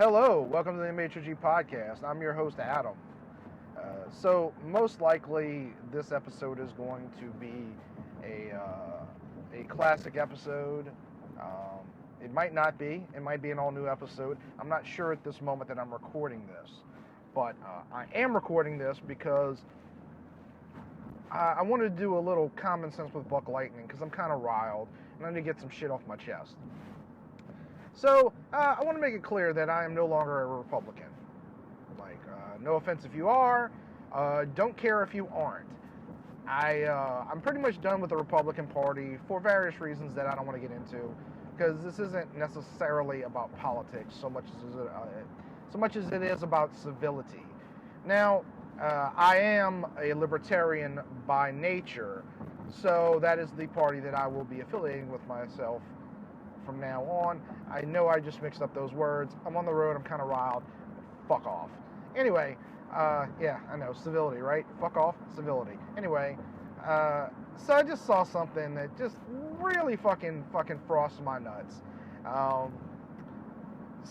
Hello, welcome to the MHOG podcast. I'm your host, Adam. So most likely this episode is going to be a classic episode. It might not be. It might be an all-new episode. I'm not sure at this moment that I'm recording this. But I am recording this because I wanted to do a little common sense with Buck Lightning because I'm kind of riled and I need to get some shit off my chest. So, I want to make it clear that I am no longer a Republican. No offense if you are, don't care if you aren't. I'm pretty much done with the Republican Party for various reasons that I don't want to get into, because this isn't necessarily about politics so much as it is about civility. Now, I am a libertarian by nature, so that is the party that I will be affiliating with myself from now on. I know I just mixed up those words. I'm on the road. I'm kind of riled. Fuck off. Anyway, yeah, I know. Civility, right? Fuck off. Civility. Anyway, so I just saw something that just really fucking frosts my nuts.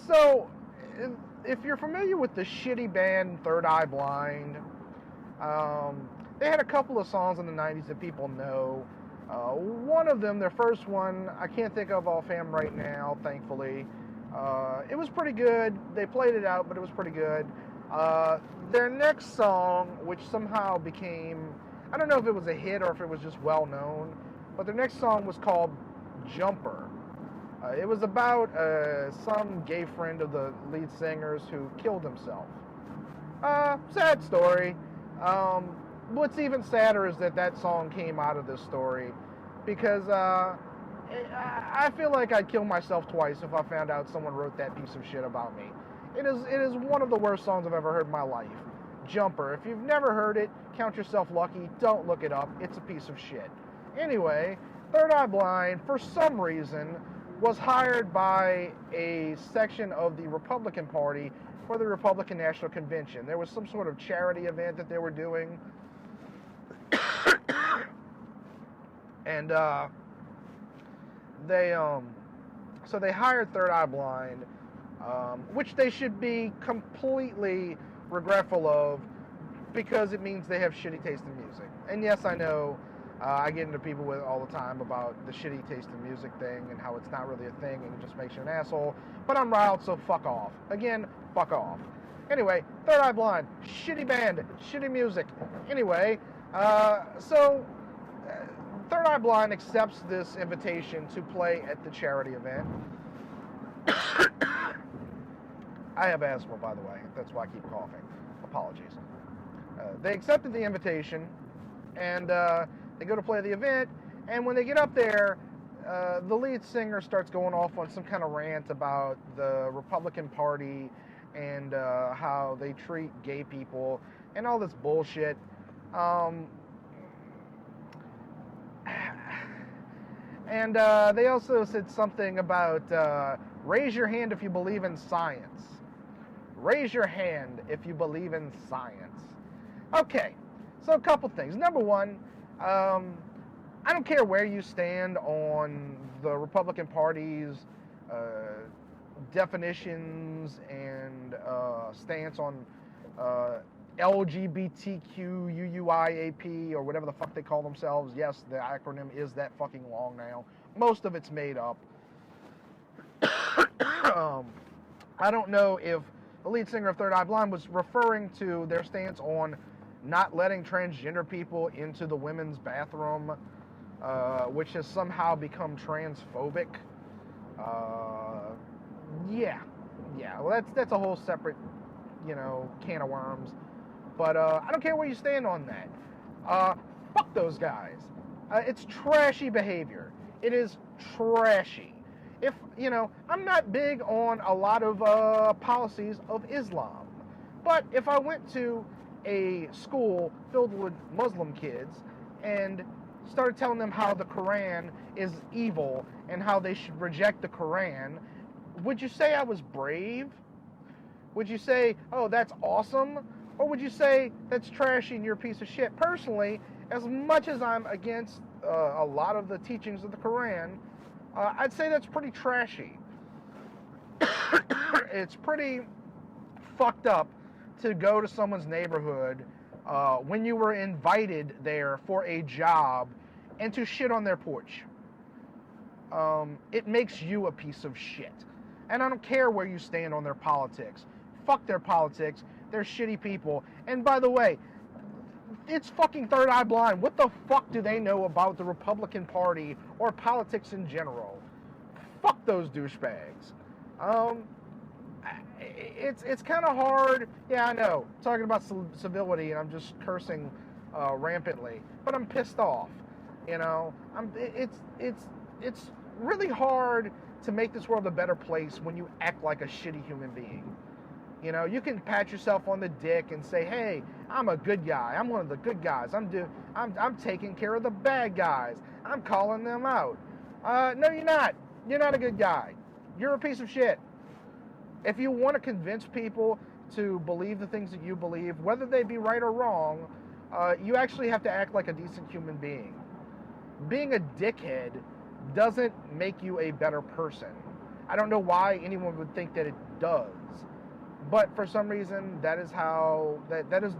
So, if you're familiar with the shitty band Third Eye Blind, they had a couple of songs in the 90s that people know. One of them, their first one, I can't think of offhand right now, thankfully. It was pretty good. They played it out, but it was pretty good. Their next song, which somehow became, I don't know if it was a hit or if it was just well known, but their next song was called Jumper. It was about some gay friend of the lead singer's who killed himself. Sad story. What's even sadder is that song came out of this story, because I feel like I'd kill myself twice if I found out someone wrote that piece of shit about me. It is one of the worst songs I've ever heard in my life. Jumper. If you've never heard it, count yourself lucky. Don't look it up. It's a piece of shit. Anyway, Third Eye Blind, for some reason, was hired by a section of the Republican Party for the Republican National Convention. There was some sort of charity event that they were doing. And they hired Third Eye Blind, which they should be completely regretful of, because it means they have shitty taste in music. And yes, I know, I get into people with all the time about the shitty taste in music thing and how it's not really a thing and it just makes you an asshole. But I'm riled, so fuck off. Again, fuck off. Anyway, Third Eye Blind, shitty band, shitty music. Anyway, Third Eye Blind accepts this invitation to play at the charity event. I have asthma, by the way. That's why I keep coughing. Apologies. They accepted the invitation, and they go to play the event, and when they get up there, the lead singer starts going off on some kind of rant about the Republican Party and how they treat gay people and all this bullshit. And they also said something about raise your hand if you believe in science. Raise your hand if you believe in science. Okay, so a couple things. Number one, I don't care where you stand on the Republican Party's definitions and stance on LGBTQUUIAP or whatever the fuck they call themselves. Yes, the acronym is that fucking long now. Most of it's made up. I don't know if the lead singer of Third Eye Blind was referring to their stance on not letting transgender people into the women's bathroom, which has somehow become transphobic. Yeah. Well, that's a whole separate, can of worms. But I don't care where you stand on that. Fuck those guys. It's trashy behavior. It is trashy. If, I'm not big on a lot of policies of Islam. But if I went to a school filled with Muslim kids and started telling them how the Quran is evil and how they should reject the Quran, would you say I was brave? Would you say, oh, that's awesome? Or would you say, that's trashy and you're a piece of shit? Personally, as much as I'm against a lot of the teachings of the Quran, I'd say that's pretty trashy. it's pretty fucked up to go to someone's neighborhood when you were invited there for a job and to shit on their porch. It makes you a piece of shit. And I don't care where you stand on their politics. Fuck their politics. They're shitty people. And by the way, it's fucking Third Eye Blind. What the fuck do they know about the Republican Party or politics in general? Fuck those douchebags. It's kind of hard. Yeah, I know. Talking about civility, and I'm just cursing rampantly, but I'm pissed off. You know, it's really hard to make this world a better place when you act like a shitty human being. You know, you can pat yourself on the dick and say, "Hey, I'm a good guy. I'm one of the good guys. I'm taking care of the bad guys. I'm calling them out." No, you're not. You're not a good guy. You're a piece of shit. If you want to convince people to believe the things that you believe, whether they be right or wrong, you actually have to act like a decent human being. Being a dickhead doesn't make you a better person. I don't know why anyone would think that it does. But for some reason, that is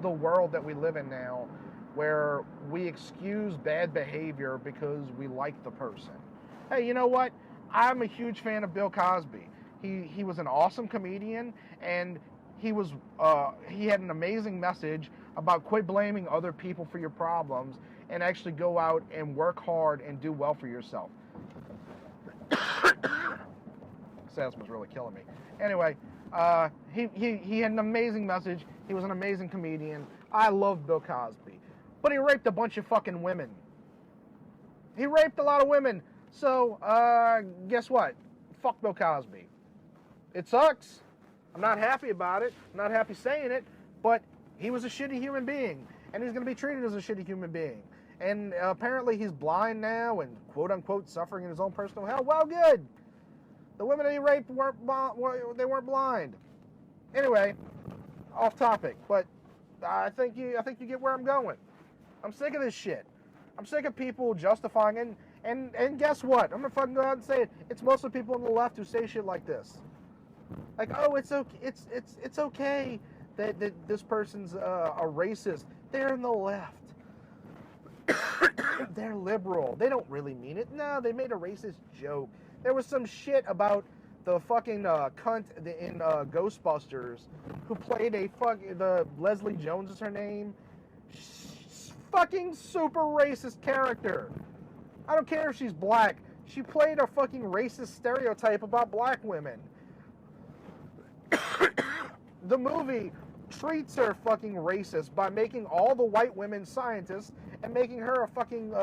the world that we live in now, where we excuse bad behavior because we like the person. Hey, you know what? I'm a huge fan of Bill Cosby. He was an awesome comedian, and he had an amazing message about quit blaming other people for your problems and actually go out and work hard and do well for yourself. Asthma's really killing me. Anyway, he had an amazing message. He was an amazing comedian. I love Bill Cosby. But he raped a bunch of fucking women. He raped a lot of women. So, guess what? Fuck Bill Cosby. It sucks. I'm not happy about it. I'm not happy saying it. But he was a shitty human being. And he's going to be treated as a shitty human being. And apparently he's blind now and quote-unquote suffering in his own personal hell. Well, good. The women that he raped weren't blind. Anyway, off topic. But I think you get where I'm going. I'm sick of this shit. I'm sick of people justifying and guess what? I'm gonna fucking go out and say it. It's mostly people on the left who say shit like this. Like, oh, it's okay. It's okay that this person's a racist. They're on the left. They're liberal. They don't really mean it. No, they made a racist joke. There was some shit about the fucking cunt in Ghostbusters who played the Leslie Jones is her name. Fucking super racist character. I don't care if she's black. She played a fucking racist stereotype about black women. The movie treats her fucking racist by making all the white women scientists and making her a fucking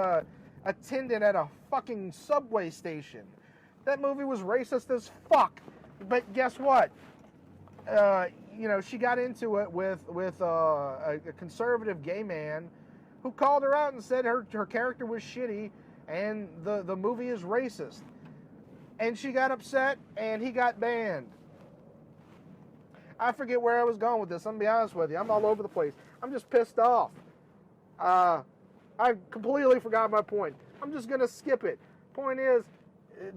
attendant at a fucking subway station. That movie was racist as fuck. But guess what? She got into it with a conservative gay man who called her out and said her character was shitty and the movie is racist. And she got upset and he got banned. I forget where I was going with this. I'm going to be honest with you. I'm all over the place. I'm just pissed off. I completely forgot my point. I'm just going to skip it. Point is,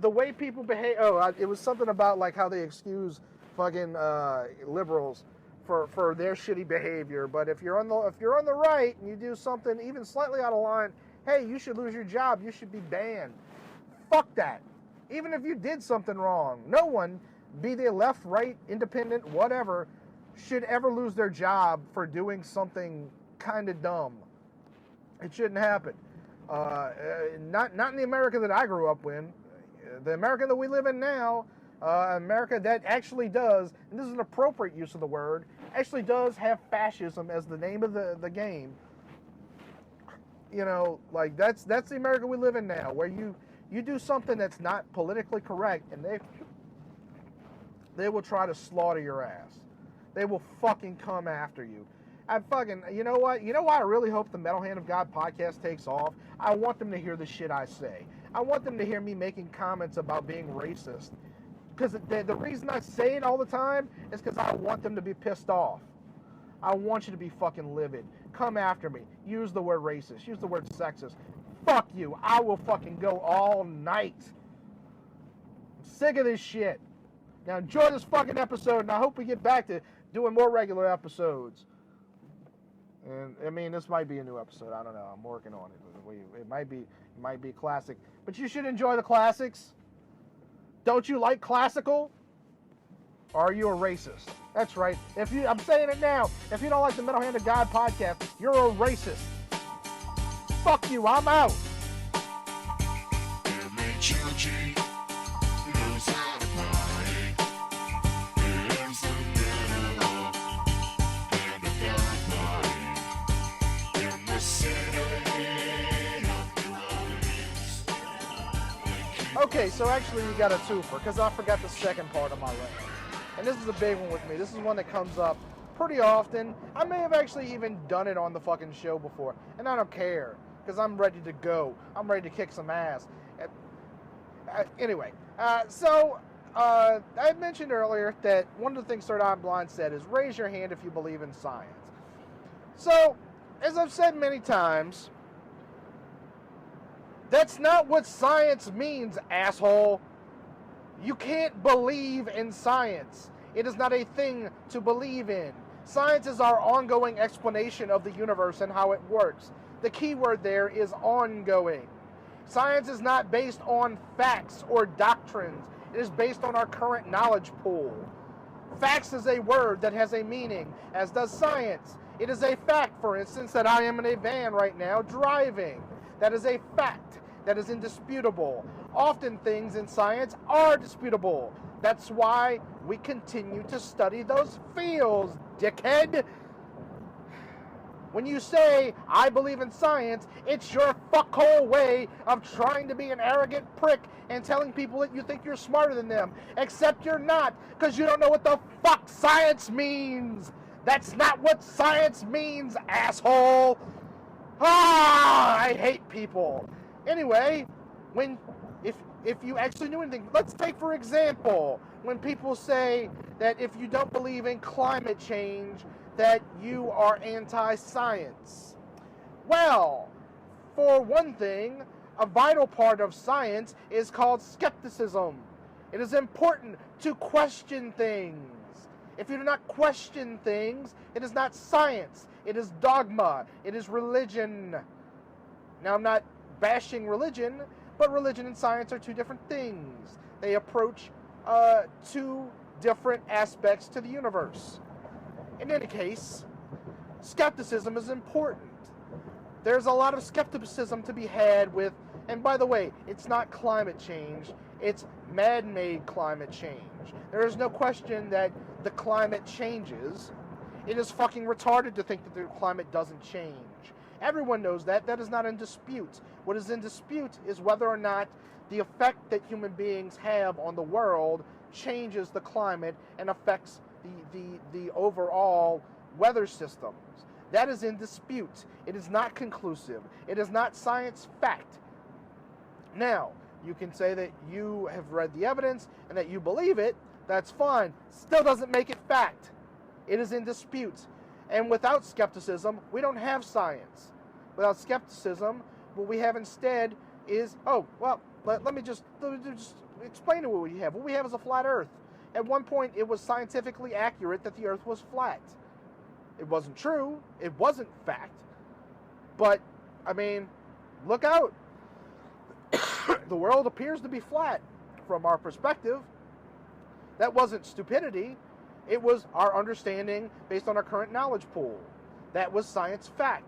the way people behave. It was something about like how they excuse fucking liberals for their shitty behavior. But if you're on the right and you do something even slightly out of line, hey, you should lose your job. You should be banned. Fuck that. Even if you did something wrong, no one, be they left, right, independent, whatever, should ever lose their job for doing something kind of dumb. It shouldn't happen. Not in the America that I grew up in. The America that we live in now, America that actually does, and this is an appropriate use of the word, actually does have fascism as the name of the game. You know, like that's the America we live in now, where you do something that's not politically correct, and they will try to slaughter your ass. They will fucking come after you. You know what? You know why I really hope the Metal Hand of God podcast takes off? I want them to hear the shit I say. I want them to hear me making comments about being racist. Because the reason I say it all the time is because I want them to be pissed off. I want you to be fucking livid. Come after me. Use the word racist. Use the word sexist. Fuck you. I will fucking go all night. I'm sick of this shit. Now enjoy this fucking episode, and I hope we get back to doing more regular episodes. And I mean, this might be a new episode. I don't know. I'm working on it. It might be a classic. But you should enjoy the classics. Don't you like classical? Or are you a racist? That's right. I'm saying it now. If you don't like the Metal Hand of God podcast, you're a racist. Fuck you. I'm out. MHOG knows how to party. It's the middle and the God party in the city of New Orleans. Okay, so actually you got a twofer, because I forgot the second part of my rant. And this is a big one with me. This is one that comes up pretty often. I may have actually even done it on the fucking show before, and I don't care, because I'm ready to go. I'm ready to kick some ass. Anyway, I mentioned earlier that one of the things Third Eye Blind said is raise your hand if you believe in science. So, as I've said many times, that's not what science means, asshole. You can't believe in science. It is not a thing to believe in. Science is our ongoing explanation of the universe and how it works. The key word there is ongoing. Science is not based on facts or doctrines. It is based on our current knowledge pool. Facts is a word that has a meaning, as does science. It is a fact, for instance, that I am in a van right now driving. That is a fact. That is indisputable. Often things in science are disputable. That's why we continue to study those fields, dickhead. When you say, I believe in science, it's your fuckhole way of trying to be an arrogant prick and telling people that you think you're smarter than them. Except you're not, because you don't know what the fuck science means. That's not what science means, asshole. I hate people. Anyway, if you actually knew anything, let's take for example, when people say that if you don't believe in climate change, that you are anti-science. Well, for one thing, a vital part of science is called skepticism. It is important to question things. If you do not question things, it is not science. It is dogma. It is religion. Now, I'm not bashing religion, but religion and science are two different things. They approach two different aspects to the universe. In any case, skepticism is important. There's a lot of skepticism to be had with, and by the way, it's not climate change, it's man-made climate change. There is no question that the climate changes. It is fucking retarded to think that the climate doesn't change. Everyone knows that. That is not in dispute. What is in dispute is whether or not the effect that human beings have on the world changes the climate and affects the overall weather systems. That is in dispute. It is not conclusive. It is not science fact. Now, you can say that you have read the evidence and that you believe it. That's fine. Still doesn't make it fact. It is in dispute. And without skepticism, we don't have science. Without skepticism, what we have instead is, let me just explain to what we have. What we have is a flat Earth. At one point, it was scientifically accurate that the Earth was flat. It wasn't true. It wasn't fact. But, I mean, look out. The world appears to be flat from our perspective. That wasn't stupidity. It was our understanding based on our current knowledge pool. That was science fact.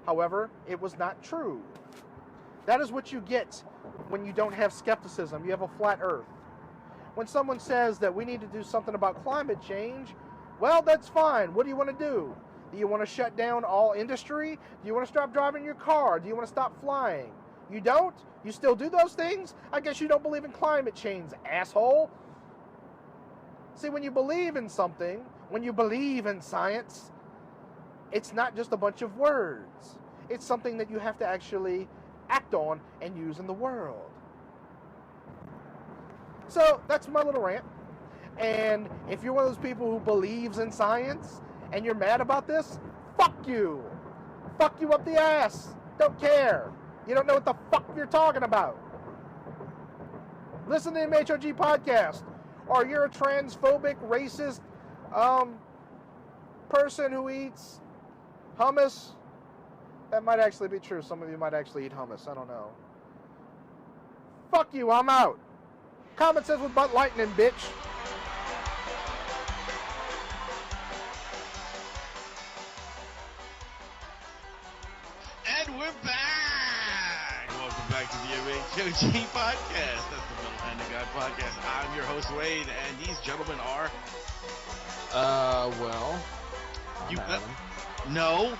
However, it was not true. That is what you get when you don't have skepticism. You have a flat Earth. When someone says that we need to do something about climate change, well, that's fine. What do you want to do? Do you want to shut down all industry? Do you want to stop driving your car? Do you want to stop flying? You don't? You still do those things? I guess you don't believe in climate change, asshole. See, when you believe in something, when you believe in science, it's not just a bunch of words. It's something that you have to actually act on and use in the world. So, that's my little rant. And if you're one of those people who believes in science and you're mad about this, fuck you. Fuck you up the ass. Don't care. You don't know what the fuck you're talking about. Listen to the MHOG podcast. or you're a transphobic, racist person who eats hummus. That might actually be true. Some of you might actually eat hummus. I don't know. Fuck you, I'm out. Common sense with butt lightning, bitch. And we're back! Welcome back to the MHOG podcast. That's the Metal Handed Guy podcast. I'm your host, Wade, and these gentlemen are... well... I'm Adam. No.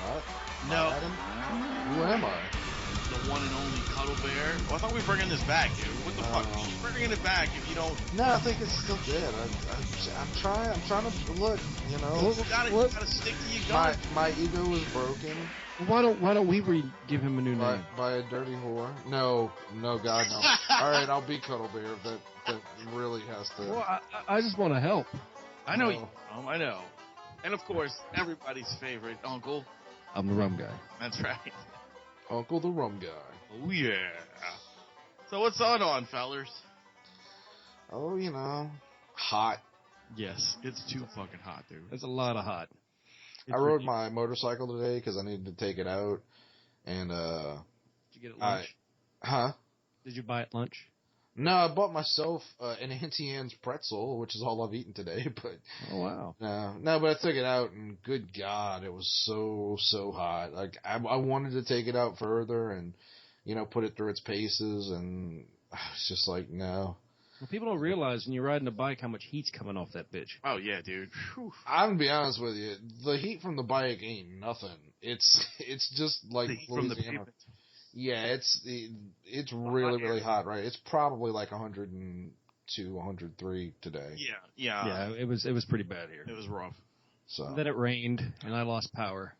What? No. Adam? Who am I? The one and only Cuddle Bear. Well, I thought we were bringing this back, dude. What the fuck? We're bringing it back if you don't... No, I think it's still dead. I'm trying to look, you know. You gotta stick to your gun. My ego is broken. Why don't we give him a new name? By a dirty whore? No, God, no. All right, I'll be Cuddle Bear. That really has to... Well, I just want to help. I know you. I know. And, of course, everybody's favorite uncle. I'm the Rum Guy. That's right. Uncle the Rum Guy. Oh, yeah. So what's on, fellers? Oh, you know, hot. Yes, it's too fucking hot, dude. It's a lot of hot. I rode my motorcycle today because I needed to take it out, and Did you get it lunch? Did you buy it lunch? No, I bought myself an Auntie Anne's pretzel, which is all I've eaten today. But oh wow, no, but I took it out, and good God, it was so hot. Like I wanted to take it out further and put it through its paces, and it's just like no. Well, people don't realize when you're riding a bike how much heat's coming off that bitch. Oh yeah, dude. Whew. I'm gonna be honest with you, the heat from the bike ain't nothing. It's just like the heat from the pavement. Yeah, it's really hot, right? It's probably like 102, 103 today. Yeah. It was pretty bad here. It was rough. So and then it rained, and I lost power.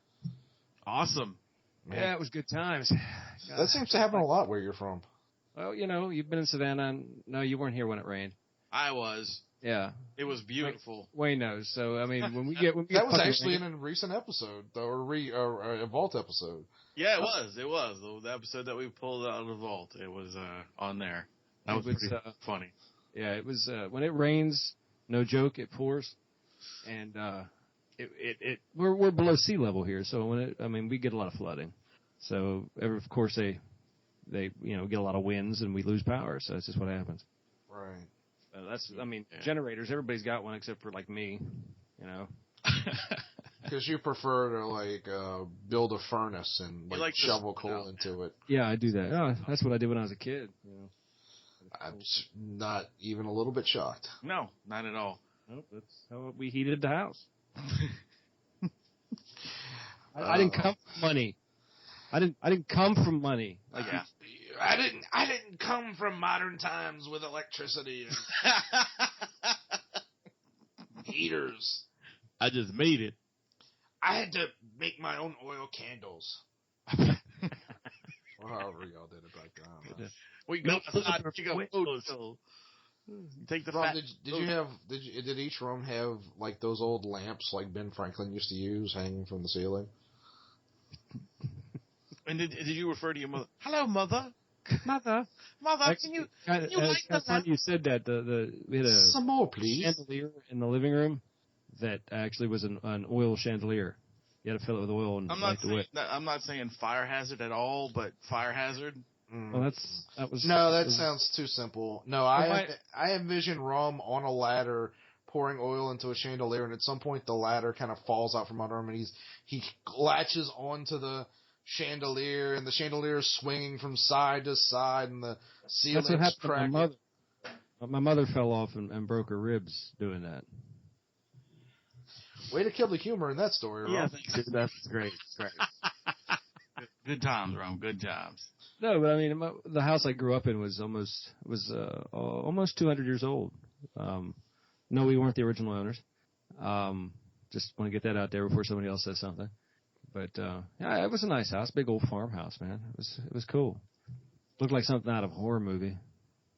Awesome. Man. Yeah, it was good times. God. That seems to happen a lot where you're from. Well, you've been in Savannah. And, no, you weren't here when it rained. I was. Yeah. It was beautiful. Wayne knows. So I mean, when we get that was actually in a recent episode, or a Vault episode. Yeah, it was. It was the episode that we pulled out of the vault. It was on there. That was pretty funny. Yeah, it was. When it rains, no joke, it pours, and we're below sea level here. So we get a lot of flooding. So of course they get a lot of winds and we lose power. So that's just what happens. Right. Generators. Everybody's got one except for like me. Because you prefer to build a furnace and shovel coal into it. Yeah, I do that. Oh, that's what I did when I was a kid. I'm not even a little bit shocked. No, not at all. Nope, that's how we heated the house. I didn't come from money. I didn't come from money. I didn't come from modern times with electricity and heaters. I just made it. I had to make my own oil candles. Or however y'all did it back then. We go outside, you got photos. Take the fat. Did each room have like those old lamps like Ben Franklin used to use hanging from the ceiling? And did you refer to your mother? Hello, mother. Mother, can you light the lamp? You said that we had some more, please. Chandelier in the living room that actually was an oil chandelier. You had to fill it with oil and light the wick. I'm not saying fire hazard at all, but fire hazard. Well, that sounds too simple. No, I envision Rum on a ladder pouring oil into a chandelier, and at some point the ladder kind of falls out from under him, and he latches onto the chandelier, and the chandelier is swinging from side to side, and the ceiling's cracking. That's what happened to my mother. My mother fell off and broke her ribs doing that. Way to kill the humor in that story, Rum. Yeah, thanks. That's great. It's great. Good times, Rum. Good times. No, but the house I grew up in was almost 200 years old. No, we weren't the original owners. Just want to get that out there before somebody else says something. But it was a nice house, big old farmhouse, man. It was cool. Looked like something out of a horror movie,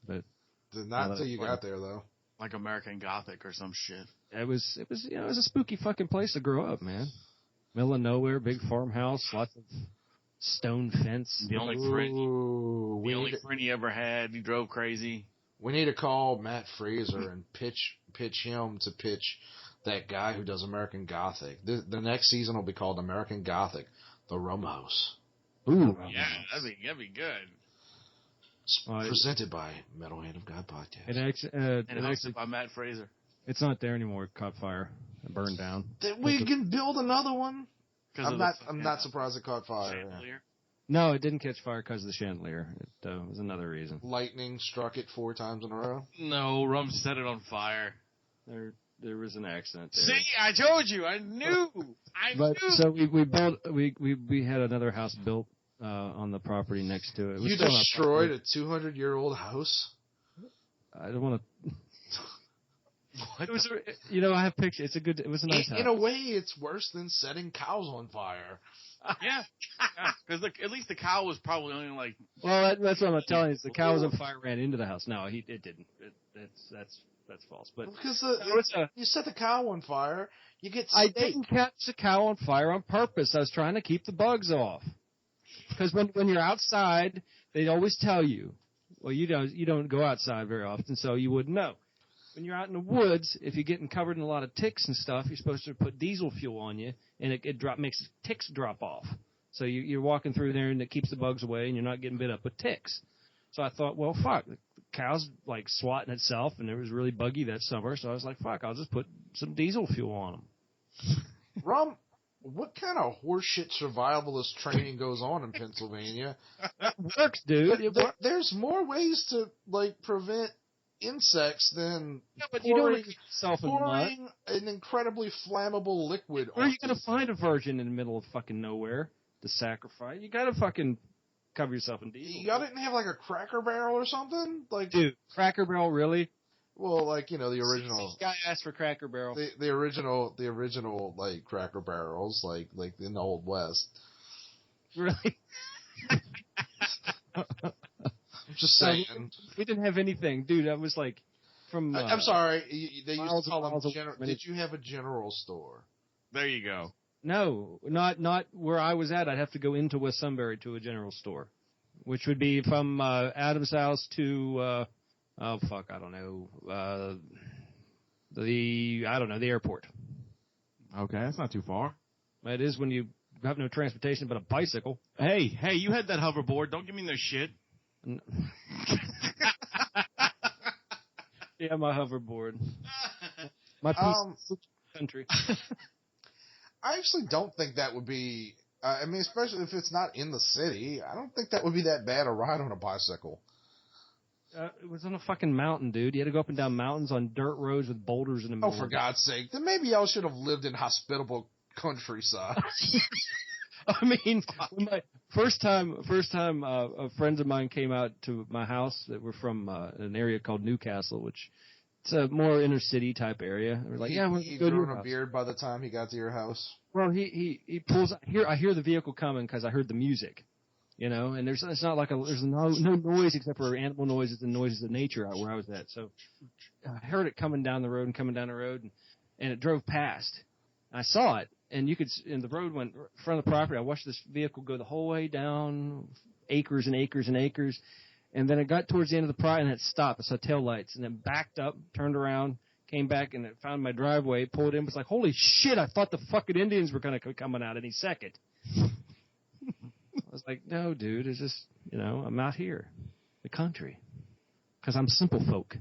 but not until you got there though. Like American Gothic or some shit. It was a spooky fucking place to grow up, man. Middle of nowhere, big farmhouse, lots of stone fence. The only friend he ever had, he drove crazy. We need to call Matt Fraser and pitch him to pitch that guy who does American Gothic. The next season will be called American Gothic, The Rum House. Ooh. Yeah, that'd be good. Presented by Metal Hand of God Podcast. And hosted by Matt Fraser. It's not there anymore. It caught fire. It burned down. We can build another one. I'm not surprised it caught fire. Chandelier? No, it didn't catch fire because of the chandelier. It was another reason. Lightning struck it 4 times in a row. No, Rum set it on fire. There was an accident there. See, I told you. I knew. So we had another house built on the property next to it. You destroyed a 200-year-old house? I don't want to. It was, I have pictures. It was a nice house. In a way, it's worse than setting cows on fire. Yeah, because at least the cow was probably only like. Well, that's what I'm telling you. The cow was on fire, ran into the house. No, it didn't. That's false. But because you set the cow on fire, you get steak. I didn't catch the cow on fire on purpose. I was trying to keep the bugs off. Because when you're outside, they always tell you. Well, you don't go outside very often, so you wouldn't know. When you're out in the woods, if you're getting covered in a lot of ticks and stuff, you're supposed to put diesel fuel on you, and it makes ticks drop off. So you're walking through there, and it keeps the bugs away, and you're not getting bit up with ticks. So I thought, well, fuck, the cow's like swatting itself, and it was really buggy that summer. So I was like, fuck, I'll just put some diesel fuel on them. Rum, what kind of horseshit survivalist training goes on in Pennsylvania? It works, dude. There's more ways to prevent insects than you don't get yourself in pouring an incredibly flammable liquid. Where are you going to find a virgin in the middle of fucking nowhere to sacrifice? You got to fucking cover yourself in diesel. Y'all didn't have like a Cracker Barrel or something? Dude, Cracker Barrel, really? Well, the original. This guy asked for Cracker Barrel. The original Cracker Barrels, like in the Old West. Really? I'm just saying. We didn't have anything, dude. That was like from. I'm sorry. They used to call them general. Did you have a general store? There you go. No, not where I was at. I'd have to go into West Sunbury to a general store, which would be from Adam's house to I don't know. The airport. Okay, that's not too far. It is when you have no transportation but a bicycle. Hey, you had that hoverboard. Don't give me no shit. Yeah, my hoverboard. My piece of country. I actually don't think that would be. Especially if it's not in the city, I don't think that would be that bad a ride on a bicycle. It was on a fucking mountain, dude. You had to go up and down mountains on dirt roads with boulders in the middle. Oh, for God's sake! Then maybe y'all should have lived in hospitable countryside. I mean, my first time, friends of mine came out to my house that were from an area called Newcastle, which it's a more inner city type area. We're like, he grew a beard by the time he got to your house. Well, he pulls here. I hear the vehicle coming because I heard the music, and it's not like there's no noise except for animal noises and noises of nature out where I was at. So I heard it coming down the road, and it drove past. I saw it. And the road went in front of the property. I watched this vehicle go the whole way down, acres and acres and acres. And then it got towards the end of the property and it stopped. I saw taillights and then backed up, turned around, came back and it found my driveway, pulled in. Was like, holy shit, I thought the fucking Indians were going to come coming out any second. I was like, no, dude, it's just, I'm out here, the country. Because I'm simple folk.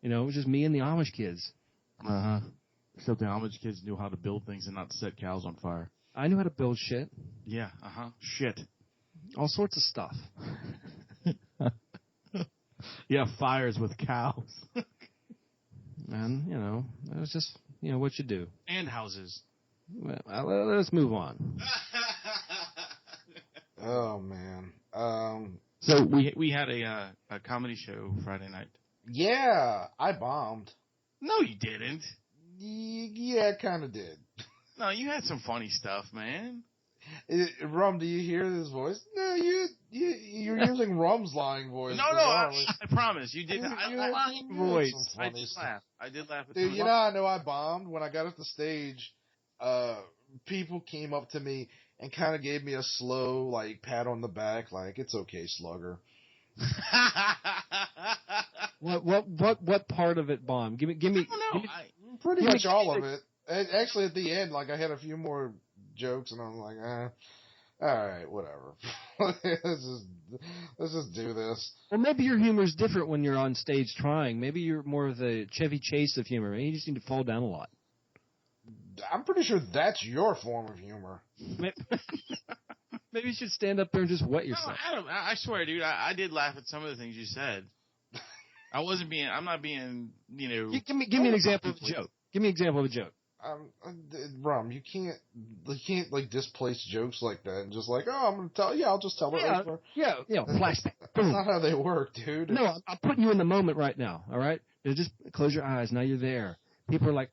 It was just me and the Amish kids. Uh-huh. Except the Amish kids knew how to build things and not set cows on fire. I knew how to build shit. Yeah, shit. All sorts of stuff. Yeah, fires with cows. And, it was just, what you do. And houses. Well, let's move on. Oh, man. So we had a comedy show Friday night. Yeah, I bombed. No, you didn't. Yeah, kind of did. No, you had some funny stuff, man. Rum, do you hear his voice? No, you're using Rum's lying voice. No, I promise. You did. Lying voice. I did laugh. I did laugh. Dude, I know I bombed. When I got off the stage, people came up to me and kind of gave me a slow, pat on the back, like, it's okay, slugger. What part of it bombed? Give me. I don't know. Pretty much all of it. Actually, at the end, like I had a few more jokes, and I'm like, all right, whatever. let's just do this. Well, maybe your humor is different when you're on stage trying. Maybe you're more of the Chevy Chase of humor. Maybe you just need to fall down a lot. I'm pretty sure that's your form of humor. Maybe you should stand up there and just wet yourself. No, I swear, dude, I did laugh at some of the things you said. I'm not being, Give me an example of a joke. Give me an example of a joke. Rum, you can't like displace jokes like that and just like, oh, I'm gonna tell you, I'll just tell it right for. Yeah, flashback. That's not how they work, dude. No, I'm putting you in the moment right now. All right, just close your eyes. Now you're there. People are like,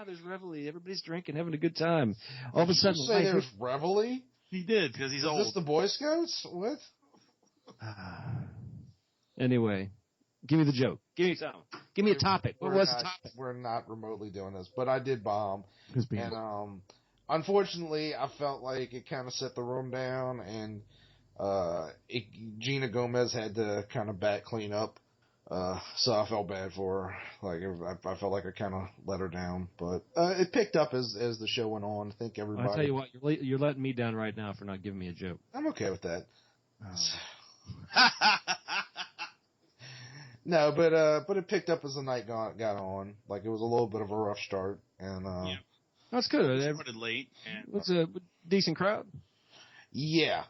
there's reveille. Everybody's drinking, having a good time. All of a sudden, say there's reveille. He did because he's old. Is this the Boy Scouts? What? Anyway. Give me the joke. Give me something. Give me a topic. What was the topic? We're not remotely doing this, but I did bomb. And unfortunately, I felt like it kind of set the room down, and Gina Gomez had to kind of back clean up. So I felt bad for her. Like I felt like I kind of let her down, but it picked up as the show went on. I think everybody. I'll tell you what, you're letting me down right now for not giving me a joke. I'm okay with that. No, but it picked up as the night got on. Like it was a little bit of a rough start, and that's good. It started late, and it was a decent crowd. Yeah.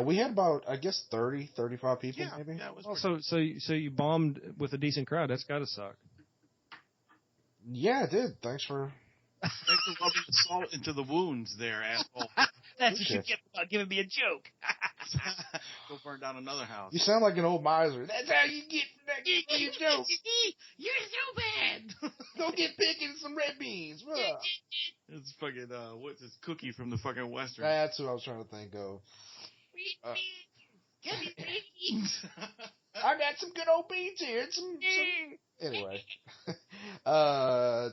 We had about 30, 35 people, maybe. Yeah, it was so you bombed with a decent crowd. That's got to suck. Yeah, it did. Thanks for rubbing the salt into the wounds there, asshole. That's what you get for giving me a joke. Go burn down another house. You sound like an old miser. That's how you get your joke. You're so bad. Go get picking some red beans. It's fucking, what's this cookie from the fucking Western? That's who I was trying to think of. Give me beans. I got some good old beans here. Anyway.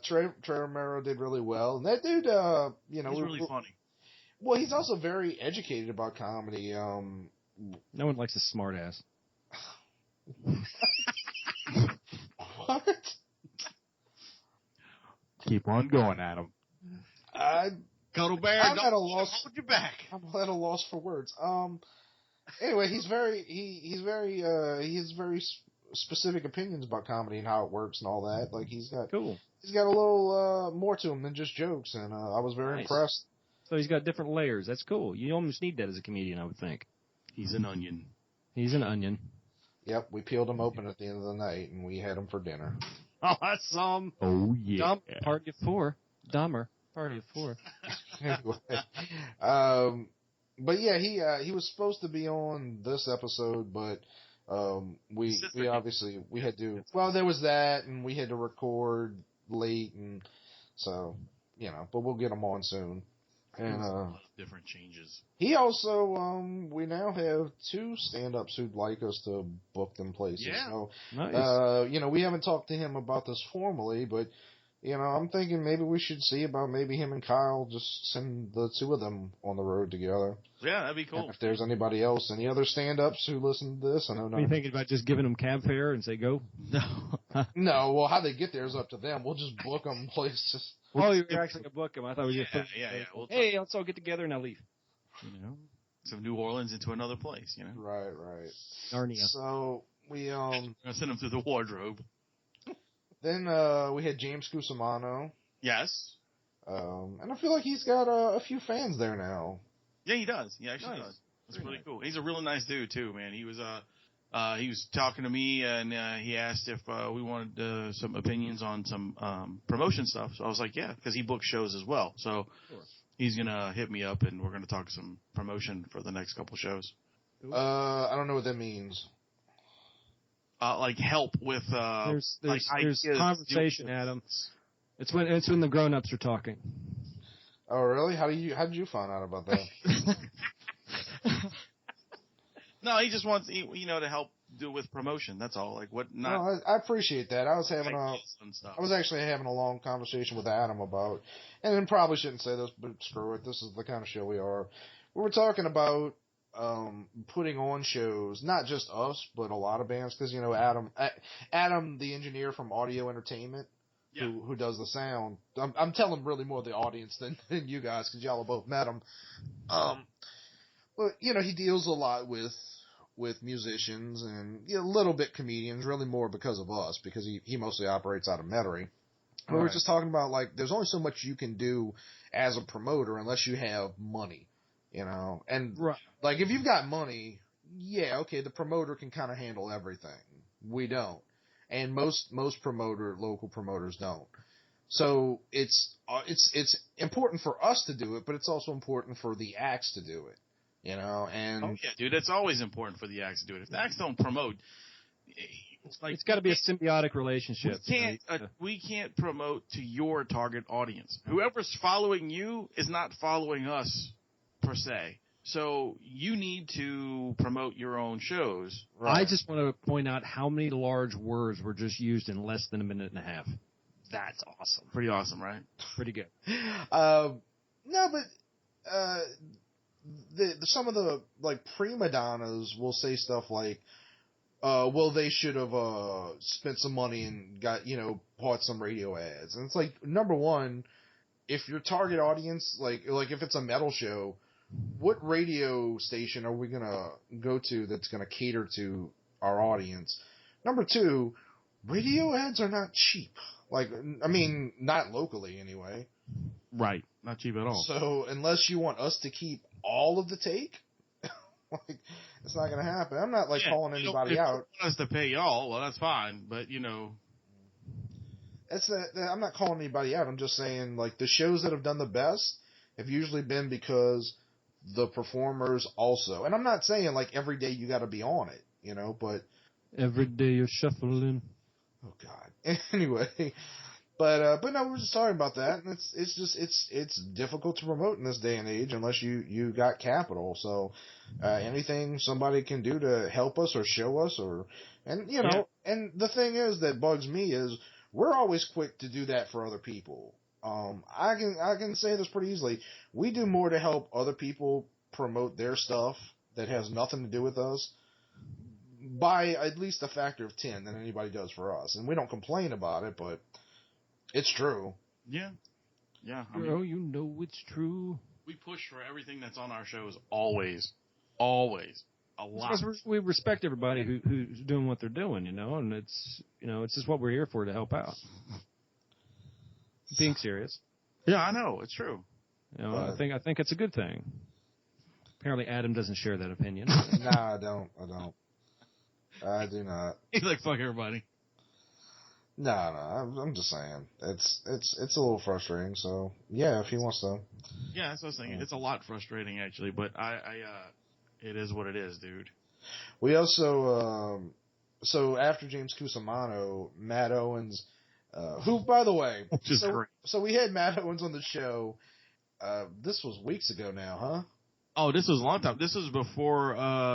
Trey Romero did really well. And that dude, he's really funny. Well, he's also very educated about comedy. No one likes a smart ass. What? Keep on going, Adam. Cuddle Bear, I'm at a loss. Hold your back. I'm at a loss for words. Anyway, he has very specific opinions about comedy and how it works and all that. Like he's got a little more to him than just jokes, and I was very impressed. So he's got different layers. That's cool. You almost need that as a comedian, I would think. He's an onion. He's an onion. Yep, we peeled him open at the end of the night, and we had him for dinner. Oh, that's some. Oh, yeah. Party of four. Dahmer. Party of four. Anyway. But yeah, he was supposed to be on this episode, but we obviously we had to. Well, there was that, and we had to record late, and so but we'll get him on soon. And different changes. He also we now have 2 stand-ups who'd like us to book them places. Yeah. So nice. we haven't talked to him about this formally, but I'm thinking maybe we should see about maybe him and Kyle just send the 2 of them on the road together. Yeah, that'd be cool. And if there's anybody else, any other stand-ups who listen to this, I know not. Are you thinking about just giving them cab fare and say go? No. No, well, how they get there is up to them. We'll just book them places. Oh, you're actually going to book them. I thought we were just We'll hey, let's all get together and I'll leave. From New Orleans into another place, Right. Narnia. So we I'll send them through the wardrobe. Then we had James Cusimano. Yes. And I feel like he's got a few fans there now. Yeah, he does. He actually does. That's really cool. He's a really nice dude too, man. He was talking to me and he asked if we wanted some opinions on some promotion stuff. So I was like, yeah, because he books shows as well. So he's gonna hit me up and we're gonna talk some promotion for the next couple shows. I don't know what that means. Like help with there's ideas, conversation, Adam. It's when the grown-ups are talking. Oh, really? How did you find out about that? No, he just wants to help do with promotion. That's all. Like what? Not. No, I appreciate that. I was actually having a long conversation with Adam about, and probably shouldn't say this, but screw it. This is the kind of show we are. We were talking about putting on shows, not just us, but a lot of bands, because, you know, Adam, the engineer from Audio Entertainment, who does the sound, I'm telling really more the audience than you guys, because y'all have both met him. But, you know, he deals a lot with musicians and, you know, a little bit comedians, really more because of us, because he mostly operates out of Metairie. But we're just talking about, like, there's only so much you can do as a promoter unless you have money, you know? And, like, if you've got money, yeah, okay, the promoter can kind of handle everything. We don't. And most local promoters don't. So it's important for us to do it, but it's also important for the acts to do it, you know? And oh yeah, dude, it's always important for the acts to do it. If the acts don't promote, it's got to be a symbiotic relationship. We can't promote to your target audience. Whoever's following you is not following us per se. So you need to promote your own shows. Right. I just want to point out how many large words were just used in less than a minute and a half. That's awesome. Pretty awesome, right? Pretty good. No, but some of the, like, prima donnas will say stuff like, well, they should have spent some money and got, you know, bought some radio ads. And it's like, number one, if your target audience, like if it's a metal show, what radio station are we going to go to that's going to cater to our audience? Number two, radio ads are not cheap. Like, I mean, not locally anyway. Right. Not cheap at all. So unless you want us to keep all of the take, like, it's not going to happen. I'm not, like, calling anybody out. If you want us to pay y'all, well, that's fine. But, you know. I'm not calling anybody out. I'm just saying, like, the shows that have done the best have usually been because the performers also. And I'm not saying, like, every day you got to be on it, you know, but. Every day you're shuffling. Oh, God. Anyway. But no, we're just talking about that, and it's difficult to promote in this day and age unless you got capital. So, anything somebody can do to help us or show us, and the thing is that bugs me is we're always quick to do that for other people. I can say this pretty easily. We do more to help other people promote their stuff that has nothing to do with us by at least a factor of 10 than anybody does for us, and we don't complain about it, but. It's true. Yeah. Yeah. I mean, you know it's true. We push for everything that's on our shows always. Always. A lot. Because we respect everybody who's doing what they're doing, you know, and it's just what we're here for, to help out. Being serious. Yeah, I know. It's true. You know, I think it's a good thing. Apparently Adam doesn't share that opinion. Nah, I don't. I do not. He's like, fuck everybody. No, I'm just saying. It's a little frustrating, so yeah, if he wants to. Yeah, that's what I was thinking. It's a lot frustrating, actually, but it is what it is, dude. We also, so after James Cusimano, Matt Owens, who, by the way, so we had Matt Owens on the show, this was weeks ago now, huh? Oh, this was a long time. This was before,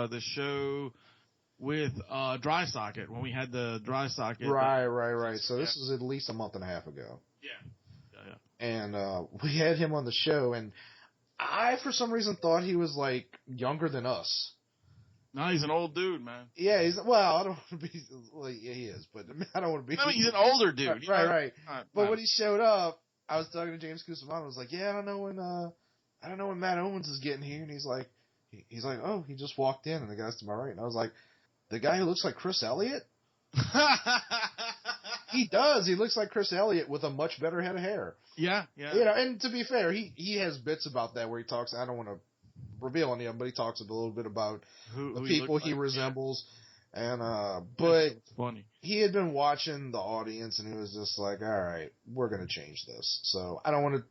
the show with Dry Socket, when we had the Dry Socket. Right. So this was at least a month and a half ago. Yeah. And we had him on the show, and I, for some reason, thought he was, like, younger than us. No, he's an old dude, man. Yeah, I don't want to be, like, yeah, he is, but I don't want to be. I mean, he's an older dude. Right. But when he showed up, I was talking to James Cusimano. I was like, yeah, I don't know when Matt Owens is getting here, and he's like, oh, he just walked in, and the guy's to my right, and I was like, the guy who looks like Chris Elliott? He does. He looks like Chris Elliott with a much better head of hair. Yeah. You know, and to be fair, he has bits about that where he talks. I don't want to reveal any of them, but he talks a little bit about the people he resembles. Yeah. And but funny. He had been watching the audience, and he was just like, "All right, we're going to change this." So I don't want to.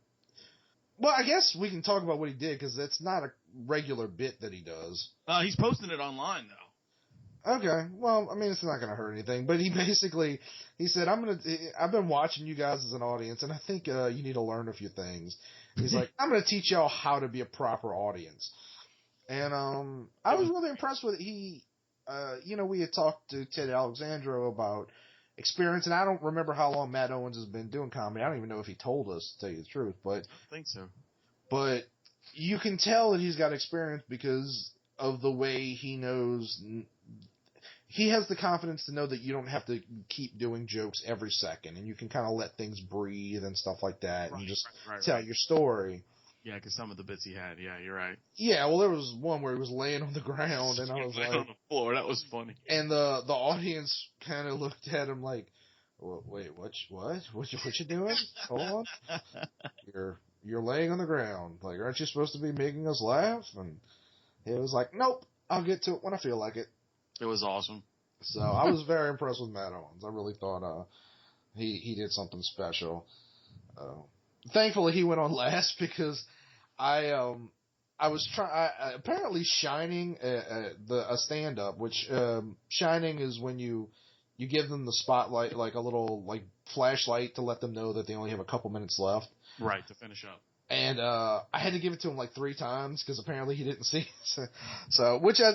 Well, I guess we can talk about what he did because that's not a regular bit that he does. He's posting it online though. Okay, well, I mean, it's not going to hurt anything, but he said, I've been watching you guys as an audience, and I think you need to learn a few things. He's like, I'm going to teach y'all how to be a proper audience. And I was really impressed with it. He, we had talked to Ted Alexandro about experience, and I don't remember how long Matt Owens has been doing comedy. I don't even know if he told us, to tell you the truth, but I think so. But you can tell that he's got experience because of the way he knows. He has the confidence to know that you don't have to keep doing jokes every second, and you can kind of let things breathe and stuff like that, and just tell your story. Yeah, because some of the bits he had, yeah, you're right. Yeah, well, there was one where he was laying on the ground, and I was like, on the floor. That was funny. And the audience kind of looked at him like, wait, what you doing? Hold on, you're laying on the ground. Like, aren't you supposed to be making us laugh? And he was like, nope, I'll get to it when I feel like it. It was awesome. So I was very impressed with Matt Owens. I really thought he did something special. Thankfully, he went on last because I was apparently Shining a stand up, which Shining is when you give them the spotlight, like a little like flashlight to let them know that they only have a couple minutes left. Right, to finish up. And I had to give it to him like 3 times because apparently he didn't see it. So which I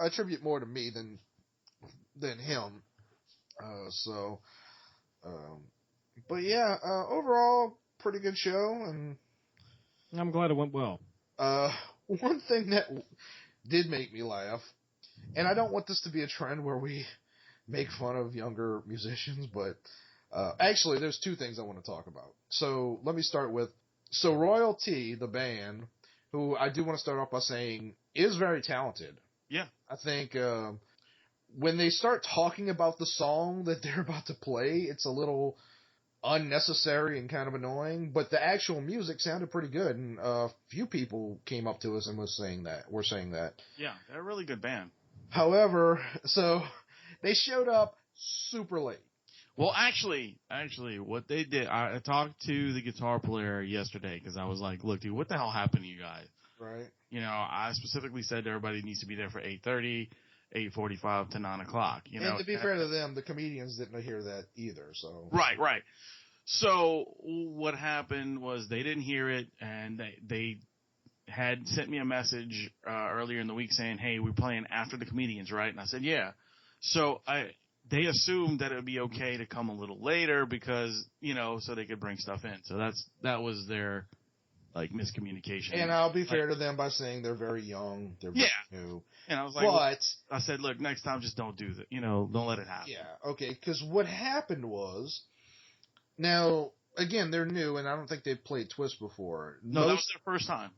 attribute more to me than him. But yeah, overall pretty good show, and I'm glad it went well. One thing that did make me laugh, and I don't want this to be a trend where we make fun of younger musicians, but actually there's 2 things I want to talk about. So let me start with Royalty, the band, who I do want to start off by saying is very talented. Yeah. I think when they start talking about the song that they're about to play, it's a little unnecessary and kind of annoying, but the actual music sounded pretty good, and a few people came up to us and were saying that. Yeah, they're a really good band. However, so they showed up super late. Well, actually, what they did, I talked to the guitar player yesterday because I was like, look, dude, what the hell happened to you guys? Right. You know, I specifically said everybody needs to be there for 8:30, 8:45 to 9 o'clock. And to be fair to them, the comedians didn't hear that either. So Right. So what happened was they didn't hear it, and they had sent me a message earlier in the week saying, hey, we're playing after the comedians, right? And I said, yeah. So they assumed that it would be okay to come a little later because, so they could bring stuff in. So that was their miscommunication. And I'll be fair to them by saying they're very young, they're very new. And I was like, I said, look, next time just don't do that. Don't let it happen. Yeah, okay. Because what happened was, now again, they're new, and I don't think they've played Twist before. No, that was their first time.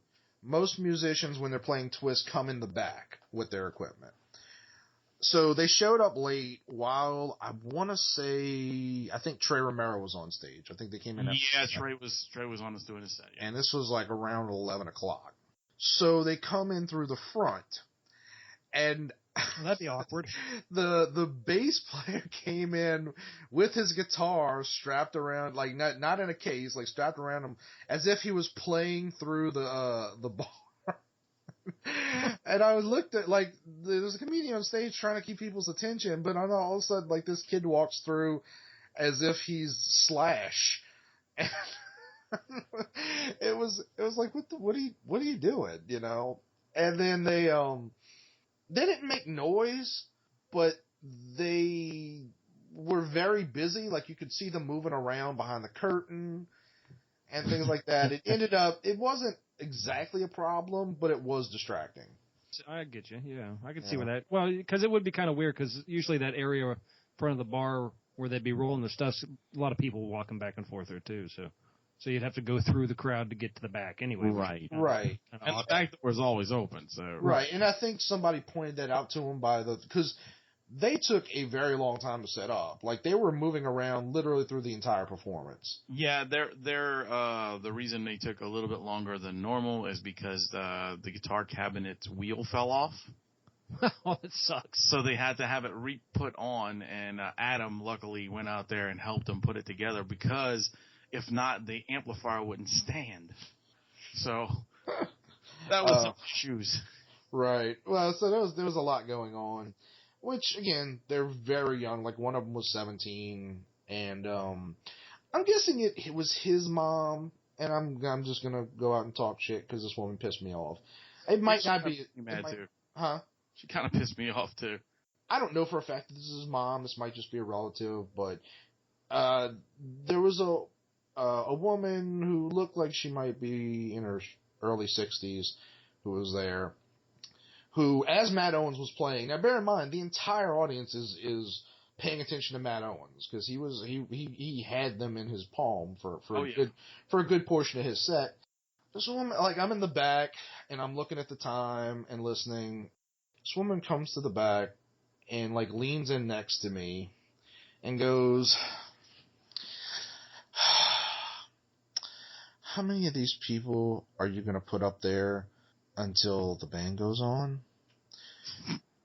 Most musicians, when they're playing Twist, come in the back with their equipment. So they showed up late while, I want to say, I think Trey Romero was on stage. I think they came in. Yeah, Trey was on us doing his set. Yeah. And this was like around 11 o'clock. So they come in through the front, and that'd be awkward. The bass player came in with his guitar strapped around, like not in a case, like strapped around him as if he was playing through the bar. And I looked at, like, there's a comedian on stage trying to keep people's attention, but all of a sudden, like, this kid walks through as if he's Slash. And it was like, what are you doing, And then they didn't make noise, but they were very busy. Like, you could see them moving around behind the curtain and things like that. It wasn't exactly a problem, but it was distracting. I get you. Yeah, I can see where that. Well, because it would be kind of weird, because usually that area in front of the bar where they'd be rolling their stuff, a lot of people walking back and forth there too. So you'd have to go through the crowd to get to the back anyway. Right. Right. And the back door is always open. So right. And I think somebody pointed that out to him because they took a very long time to set up. Like, they were moving around literally through the entire performance. Yeah, the reason they took a little bit longer than normal is because the guitar cabinet's wheel fell off. Oh, it sucks. So they had to have it re-put on, and Adam luckily went out there and helped them put it together, because if not, the amplifier wouldn't stand. So that was some issues. Right. Well, so there was a lot going on. Which, again, they're very young. Like, one of them was 17, and I'm guessing it was his mom. And I'm just gonna go out and talk shit because this woman pissed me off. It might not be. Mad too. Huh? She kind of pissed me off too. I don't know for a fact that this is his mom. This might just be a relative, but there was a woman who looked like she might be in her early 60s who was there, who, as Matt Owens was playing, now bear in mind, the entire audience is paying attention to Matt Owens, because he had them in his palm for a good portion of his set. This woman, like, I'm in the back, and I'm looking at the time and listening. This woman comes to the back and, like, leans in next to me and goes, how many of these people are you going to put up there until the band goes on?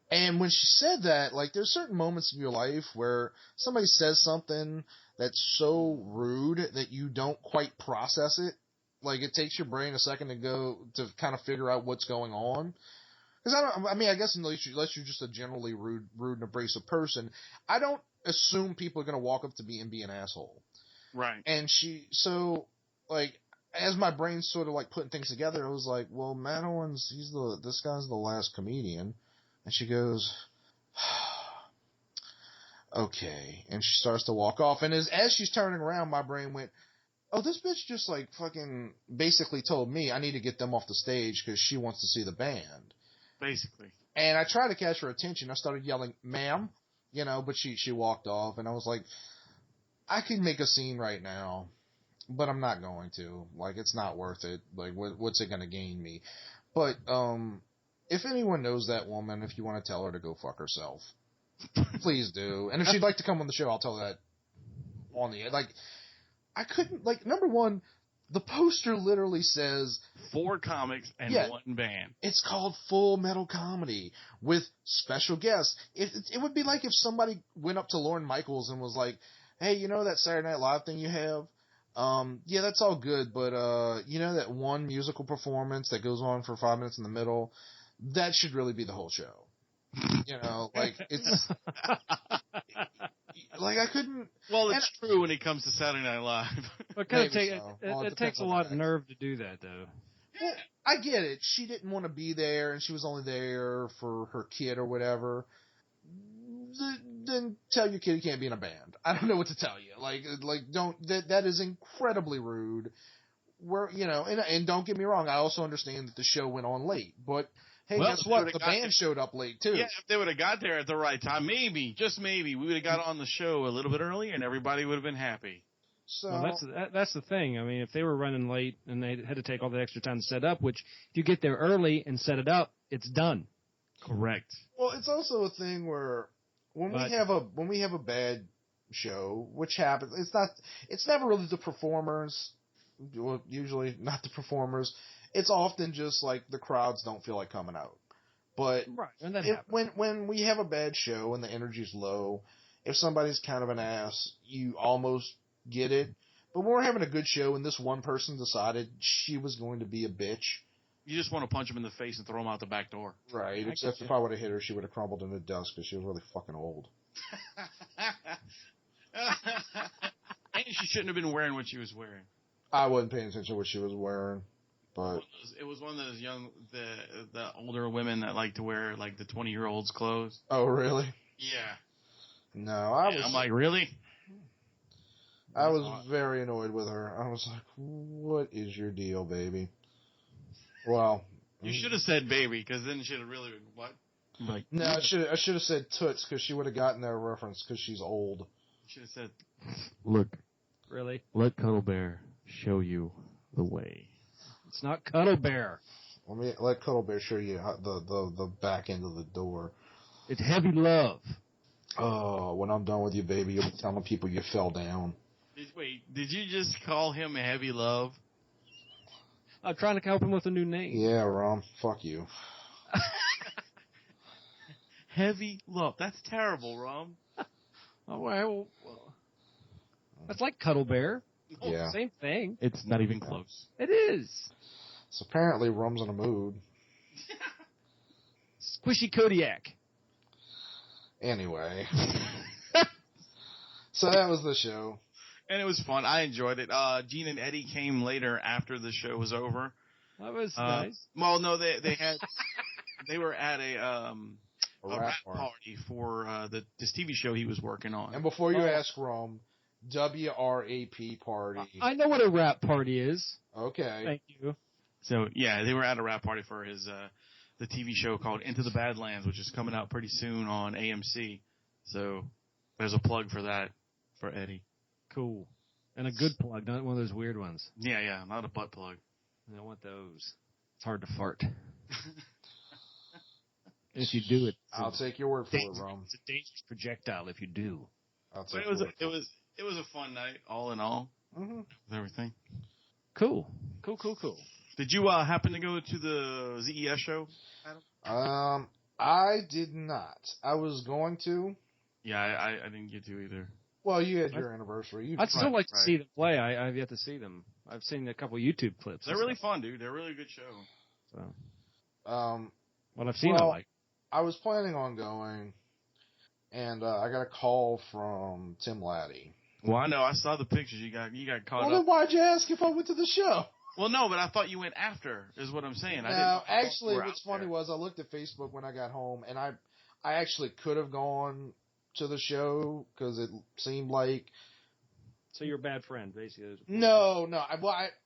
And when she said that, like, there's certain moments in your life where somebody says something that's so rude that you don't quite process it. Like, it takes your brain a second to kind of figure out what's going on. Because I guess unless you're just a generally rude and abrasive person, I don't assume people are going to walk up to me and be an asshole. Right. And like, as my brain's sort of like putting things together, I was like, well, Matt Owens, this guy's the last comedian. And she goes, okay. And she starts to walk off. And as she's turning around, my brain went, oh, this bitch just like fucking basically told me I need to get them off the stage because she wants to see the band. Basically. And I tried to catch her attention. I started yelling, ma'am, but she walked off. And I was like, I can make a scene right now, but I'm not going to. Like, it's not worth it. Like, what's it going to gain me? But, if anyone knows that woman, if you want to tell her to go fuck herself, please do. And if she'd like to come on the show, I'll tell her that on the air. Like, I couldn't, like, number one, the poster literally says 4 comics and 1 band. It's called Full Metal Comedy with special guests. It would be like if somebody went up to Lorne Michaels and was like, hey, you know that Saturday Night Live thing you have? Yeah, that's all good, but, you know that one musical performance that goes on for 5 minutes in the middle? That should really be the whole show. Like, it's... like, I couldn't... Well, it's true when it comes to Saturday Night Live. It takes a lot of nerve to do that, though. Well, I get it. She didn't want to be there, and she was only there for her kid or whatever. Then tell your kid he can't be in a band. I don't know what to tell you. Like don't... That is incredibly rude. And don't get me wrong, I also understand that the show went on late, but... Hey, guess what? The band showed up late, too. Yeah, if they would have got there at the right time, just maybe, we would have got on the show a little bit earlier and everybody would have been happy. So that's the thing. I mean, if they were running late and they had to take all the extra time to set up, which if you get there early and set it up, it's done. Correct. Well, it's also a thing where when we have a bad show, which happens, it's never really the performers, well, usually not the performers. It's often just like the crowds don't feel like coming out. But and that when we have a bad show and the energy's low, if somebody's kind of an ass, you almost get it. But when we're having a good show and this one person decided she was going to be a bitch, you just want to punch him in the face and throw him out the back door. Right, except if I would have hit her, she would have crumbled into dust because she was really fucking old. And she shouldn't have been wearing what she was wearing. I wasn't paying attention to what she was wearing. But it was one of those the older women that like to wear like the 20-year-olds clothes. Oh, really? Yeah. No, I'm like, really? I was very annoyed with her. I was like, what is your deal, baby? Well, you should have said baby, because then she'd have really been, what? Like, no, I should have said toots, because she would have gotten that reference, because she's old. You should have said, look, really? Let Cuddle Bear show you the way. It's not Cuddle Bear. Let Cuddle Bear show you the back end of the door. It's Heavy Love. Oh, when I'm done with you, baby, you'll be telling people you fell down. Did you just call him Heavy Love? I'm trying to help him with a new name. Yeah, Rum. Fuck you. Heavy Love. That's terrible, Rum. Oh, well, that's like Cuddle Bear. Yeah. Same thing. It's not even close. It is. So apparently Rum's in a mood. Squishy Kodiak. Anyway. So that was the show. And it was fun. I enjoyed it. Gene and Eddie came later after the show was over. That was nice. Well, no, they were at a rap party for this TV show he was working on. And before you ask Rum, WRAP party. I know what a rap party is. Okay. Thank you. So, yeah, they were at a rap party for his the TV show called Into the Badlands, which is coming out pretty soon on AMC. So there's a plug for that for Eddie. Cool. And a good plug, not one of those weird ones. Yeah, not a butt plug. I don't want those. It's hard to fart. If you do it, I'll take your word for it, Rum. It's a dangerous projectile if you do. I'll take it was a fun night, all in all, with everything. Cool. Did you happen to go to the ZES show, Adam? I did not. I was going to. Yeah, I didn't get to either. Well, you had your anniversary. I'd still like to see them play. I've yet to see them. I've seen a couple YouTube clips. They're really fun, dude. They're a really good show. So, what I've seen, I like. I was planning on going, and I got a call from Tim Laddie. Well, I know. I saw the pictures. You got caught up. Well, then why'd you ask if I went to the show? Well, no, but I thought you went after, is what I'm saying. No, actually, what's funny was I looked at Facebook when I got home, and I actually could have gone to the show because it seemed like. So you're a bad friend, basically. No.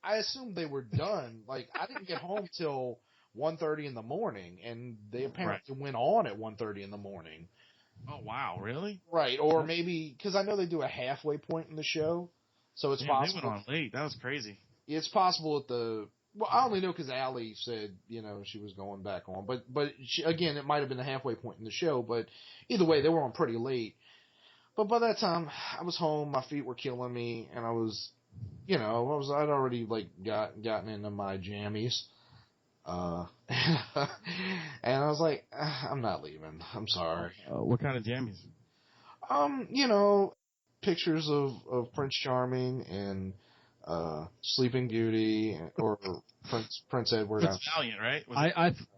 I assumed they were done. Like, I didn't get home till 1:30 in the morning, and they apparently went on at 1:30 in the morning. Oh, wow, really? Right, or maybe, because I know they do a halfway point in the show, so it's possible. They went on late. That was crazy. It's possible well, I only know because Allie said, she was going back on, but again, it might have been the halfway point in the show, but either way, they were on pretty late. But by that time, I was home, my feet were killing me, and I was, I'd already, gotten into my jammies. And I was like, I'm not leaving. I'm sorry. What kind of jammies? Pictures of Prince Charming and Sleeping Beauty or Prince Edward. Prince Valiant, right?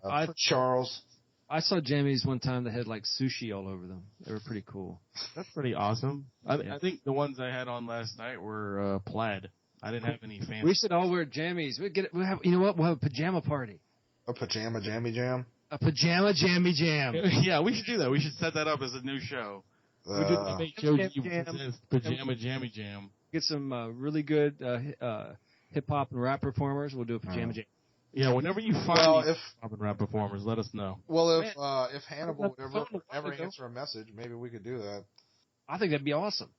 Prince Charles. I saw jammies one time that had sushi all over them. They were pretty cool. That's pretty awesome. I think the ones I had on last night were plaid. I didn't have any fancy. We should all wear jammies. We'll have a pajama party. A pajama jammy jam? A pajama jammy jam. Yeah, we should do that. We should set that up as a new show. We do the pajama jammy jam. Get some really good hip-hop and rap performers. We'll do a pajama jam. Yeah, whenever you find hip hop and rap performers, let us know. Well, if Hannibal would ever answer a message, maybe we could do that. I think that'd be awesome.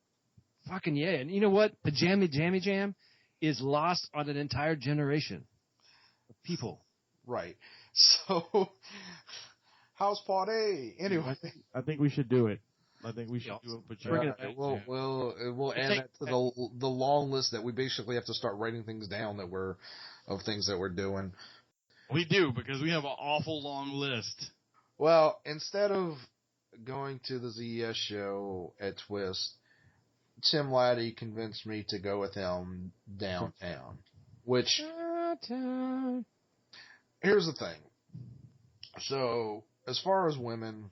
Fucking yeah. And you know what? Pajama jammy jam is lost on an entire generation of people. Right. So, house party. Anyway. I think we should do it. I think we should do a pajama jam. We'll add that to the long list that we basically have to start writing things down of things that we're doing. We do, because we have an awful long list. Well, instead of going to the ZES show at Twist, Tim Laddie convinced me to go with him downtown. Which, here's the thing. So, as far as women,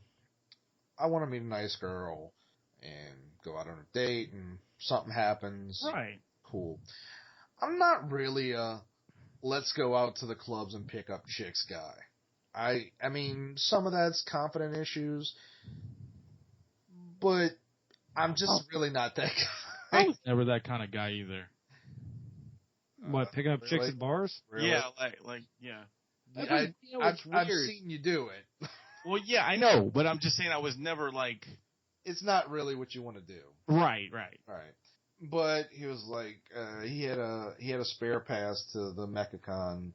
I want to meet a nice girl and go out on a date and something happens. Right. Cool. I'm not really a let's go out to the clubs and pick up chicks guy. I mean, some of that's confident issues, but I'm just really not that guy. I was never that kind of guy either. What, picking up chicks at bars? Really? Yeah, yeah. I've seen you do it. Well, yeah, I know, but I'm just saying I was never It's not really what you want to do. Right. But he was like, he had a spare pass to the Mechacon,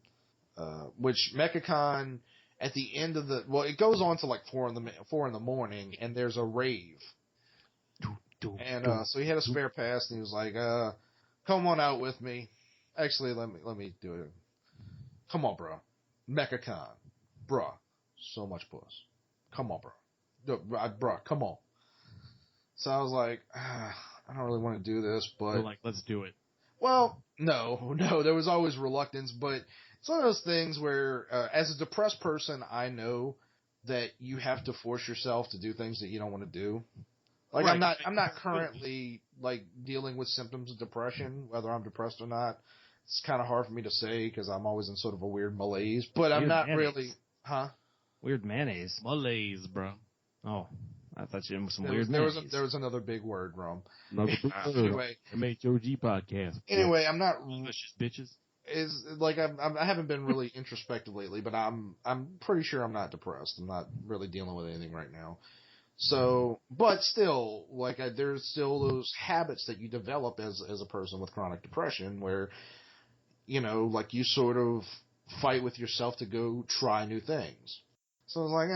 which Mechacon at the end of it goes on to 4 in the morning, and there's a rave. And so he had a spare pass, and he was like, come on out with me. Actually, let me do it. Come on, bro. Mechacon. Bruh. So much puss. Come on, bro. Bruh, come on. So I was like, I don't really want to do this, but... let's do it. Well, no, there was always reluctance, but it's one of those things where, as a depressed person, I know that you have to force yourself to do things that you don't want to do. Right. I'm not currently, dealing with symptoms of depression, whether I'm depressed or not. It's kind of hard for me to say, because I'm always in sort of a weird malaise, but I'm not really... Huh? Weird mayonnaise. Malaise, bro. Oh, I thought you had some weird mayonnaise. There was another big word, Rum. Another big word. Anyway. MHOG podcast. Anyway, I'm not... Delicious bitches. is like I haven't been really introspective lately, but I'm pretty sure I'm not depressed. I'm not really dealing with anything right now. So, but still, like there's still those habits that you develop as a person with chronic depression, where like you sort of fight with yourself to go try new things. So I was like,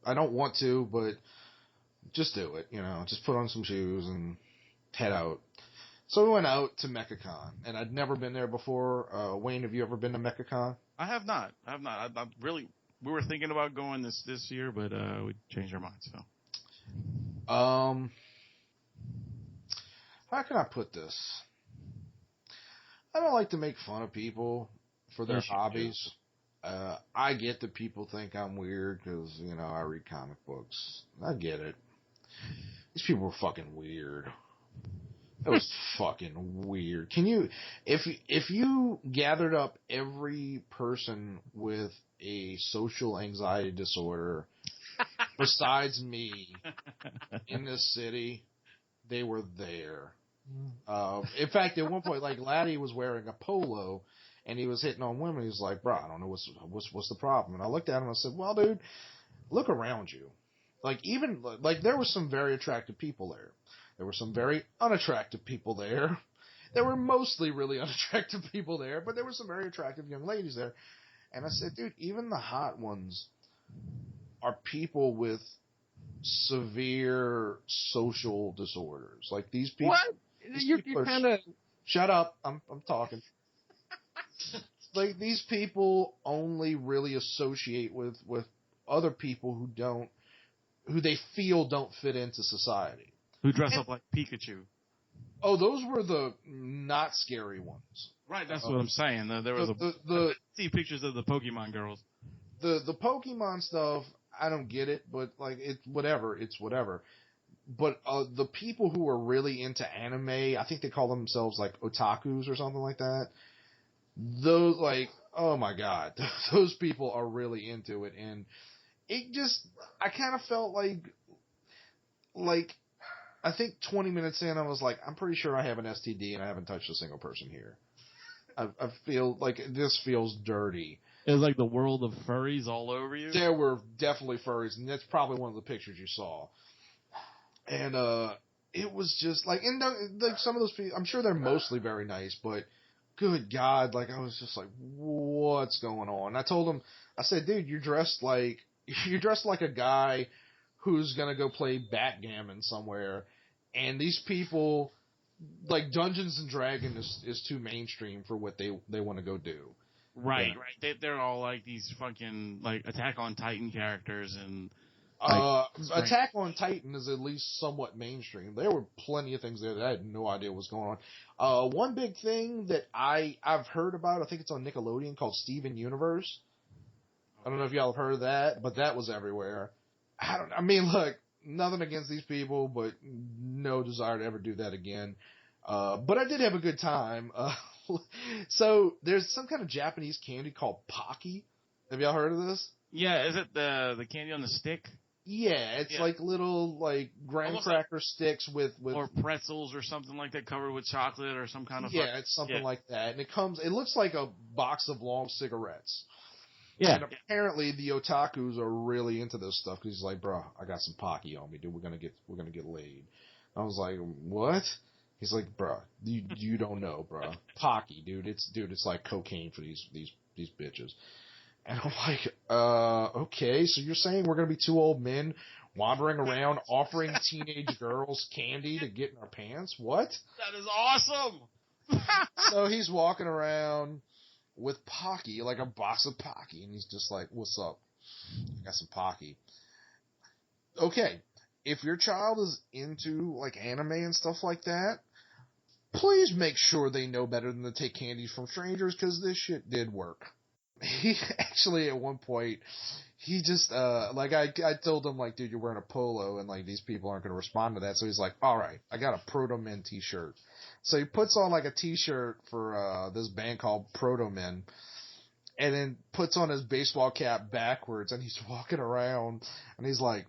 I don't want to, but just do it. Just put on some shoes and head out. So we went out to Mechacon, and I'd never been there before. Wayne, have you ever been to Mechacon? I have not. I'm really. We were thinking about going this year, but we changed our minds. So. How can I put this? I don't like to make fun of people for their hobbies. I get that people think I'm weird because I read comic books. I get it. These people were fucking weird. That was fucking weird. Can you, if you gathered up every person with a social anxiety disorder besides me in this city, they were there. In fact, at one point, like Laddie was wearing a polo and he was hitting on women. He was like, "Bro, I don't know what's the problem." And I looked at him and I said, "Well, dude, look around you. Like there were some very attractive people there. There were some very unattractive people there. There were mostly really unattractive people there, but there were some very attractive young ladies there." And I said, "Dude, even the hot ones are people with severe social disorders. Like these people." What? You're kind of... Shut up. I'm talking. Like these people only really associate with other people who they feel don't fit into society. Who dress up like Pikachu. Oh, those were the not scary ones. Right, that's what I'm saying. There was I see pictures of the Pokemon girls. The Pokemon stuff, I don't get it, but like it's whatever. But the people who are really into anime, I think they call themselves like otakus or something like that. Those, like, oh my god, those people are really into it, and it just, I kind of felt like I think 20 minutes in, I was like, I'm pretty sure I have an STD and I haven't touched a single person here. I feel like this feels dirty. It was like the world of furries all over you? There were definitely furries, and that's probably one of the pictures you saw. And it was just like, and like some of those people, I'm sure they're mostly very nice, but good God, like I was just like, what's going on? And I told him, I said, dude, you're dressed like a guy who's gonna go play backgammon somewhere, and these people, like Dungeons and Dragons is too mainstream for what they want to go do. Right, right. They're all like these fucking like Attack on Titan characters and. Attack on Titan is at least somewhat mainstream. There were plenty of things there that I had no idea what was going on. One big thing that I've heard about, I think it's on Nickelodeon, called Steven Universe. I don't know if y'all have heard of that, but that was everywhere. I mean, look, nothing against these people, but no desire to ever do that again. But I did have a good time. So there's some kind of Japanese candy called Pocky. Have y'all heard of this? Yeah, is it the candy on the stick? Yeah, it's like little like graham cracker sticks with or pretzels or something like that covered with chocolate or some kind of it's something like that, and it looks like a box of long cigarettes. Yeah, and apparently the otakus are really into this stuff because he's like, bro, I got some Pocky on me, dude. We're gonna get laid. I was like, what? He's like, bro, you don't know, bro. Pocky, dude. It's like cocaine for these bitches. And I'm like, okay, so you're saying we're going to be two old men wandering around offering teenage girls candy to get in our pants? What? That is awesome! So he's walking around with Pocky, like a box of Pocky, and he's just like, what's up? I got some Pocky. Okay, if your child is into like anime and stuff like that, please make sure they know better than to take candies from strangers, because this shit did work. He actually, at one point, he just, like, I told him, like, dude, you're wearing a polo, and, like, these people aren't going to respond to that. So he's like, all right, I got a Proto Men t-shirt. So he puts on, like, a t-shirt for this band called Proto Men, and then puts on his baseball cap backwards, and he's walking around, and he's like,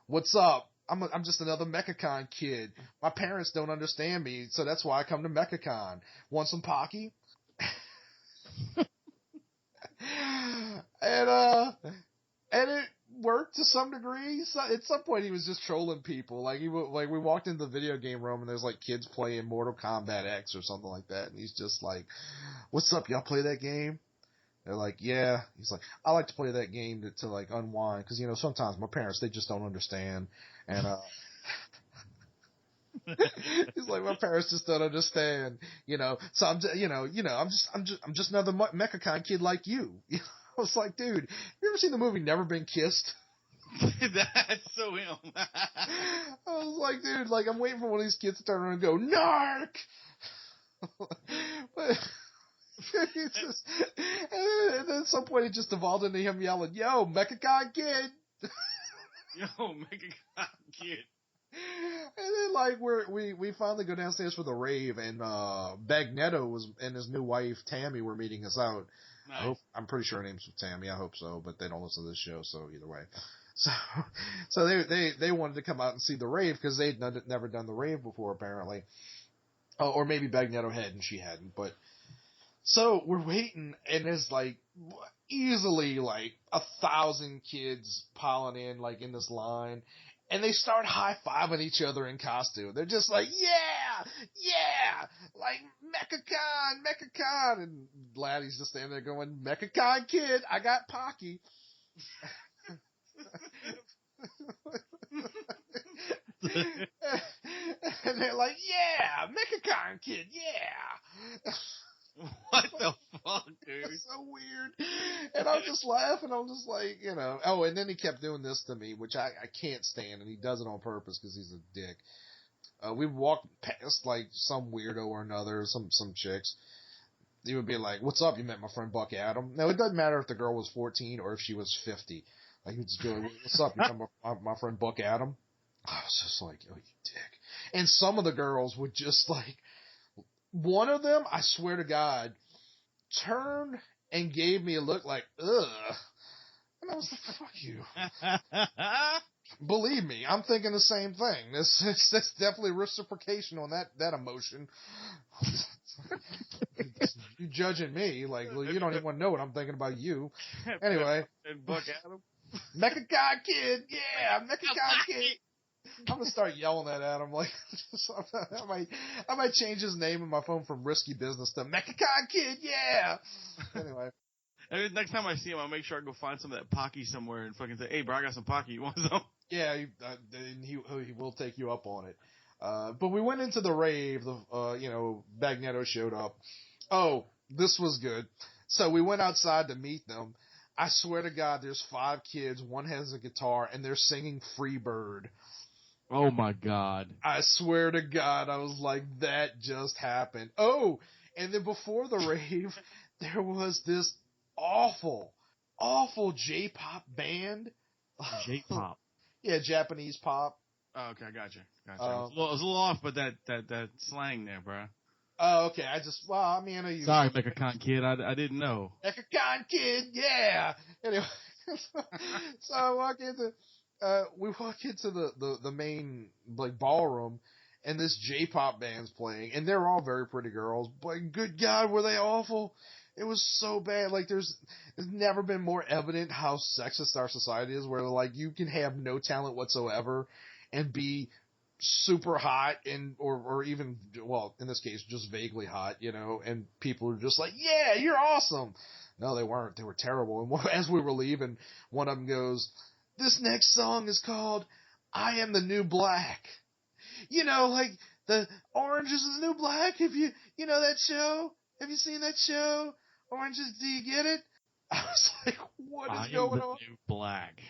what's up? I'm just another Mechacon kid. My parents don't understand me, so that's why I come to Mechacon. Want some Pocky? and it worked to some degree. So at some point, he was just trolling people. Like we walked into the video game room and there's like kids playing Mortal Kombat X or something like that, and he's just like, "What's up? Y'all play that game?" They're like, "Yeah." He's like, "I like to play that game to like unwind because sometimes my parents they just don't understand." And he's like, "My parents just don't understand." So I'm just another Mechacon kid like you. I was like, dude, you ever seen the movie Never Been Kissed? That's so him. I was like, dude, like I'm waiting for one of these kids to turn around and go, "Narc!" But it's just, and then at some point it just evolved into him yelling, "Yo, Mechacon Kid!" Yo, Mechacon Kid. And then like we finally go downstairs for the rave, and Bagnetto and his new wife Tammy were meeting us out. Nice. I'm pretty sure her name's Tammy. I hope so, but they don't listen to this show, so either way. So they wanted to come out and see the rave because they'd never done the rave before apparently, or maybe Bagnetto had and she hadn't. But so we're waiting, and there's like easily like 1,000 kids piling in like in this line. And they start high-fiving each other in costume. They're just like, yeah, like, Mechacon. And Laddie's just standing there going, "Mechacon Kid, I got Pocky." And they're like, "Yeah, Mechacon Kid, yeah." What the fuck, dude? It's so weird. And I'm just laughing. I'm just like, Oh, and then he kept doing this to me, which I can't stand, and he does it on purpose because he's a dick. We walked past like some weirdo or another, some chicks. He would be like, "What's up? You met my friend Buck Adam." Now it doesn't matter if the girl was 14 or if she was 50. Like he would just be like, "What's up? You met my friend Buck Adam?" I was just like, "Oh, you dick." And some of the girls would just like. One of them, I swear to God, turned and gave me a look like, "Ugh." And I was like, "Fuck you." Believe me, I'm thinking the same thing. That's definitely reciprocation on that emotion. You judging me, like, well, you don't even want to know what I'm thinking about you. Anyway. And Buck Adam. Mechacon Kid, yeah, Mechacon Kid. I'm gonna start yelling at Adam like I might change his name in my phone from Risky Business to Mechacon Kid, yeah. Anyway. And next time I see him, I'll make sure I go find some of that Pocky somewhere and fucking say, "Hey, bro, I got some Pocky. You want some?" Yeah, he will take you up on it. But we went into the rave. Bagnetto showed up. Oh, this was good. So we went outside to meet them. I swear to God, there's 5 kids. One has a guitar, and they're singing "Freebird." Oh my God. I swear to God, I was like, that just happened. Oh, and then before the rave, there was this awful J-pop band. J-pop. Yeah, Japanese pop. Oh, okay, gotcha. I was a little off, but that slang there, bro. Oh, okay. I know you. Sorry, Mechacon Kid. I didn't know. Mechacon Kid, yeah. Anyway, so we walk into the main like ballroom, and this J-pop band's playing, and they're all very pretty girls, but good God, were they awful? It was so bad. Like there's never been more evident how sexist our society is, where like you can have no talent whatsoever and be super hot or even, well, in this case, just vaguely hot, and people are just like, "Yeah, you're awesome." No, they weren't. They were terrible. And as we were leaving, one of them goes, "This next song is called I Am the New Black." Like the Orange is the New Black. Have you know that show? Have you seen that show? Orange is, do you get it? I was like, what is going on? New Black.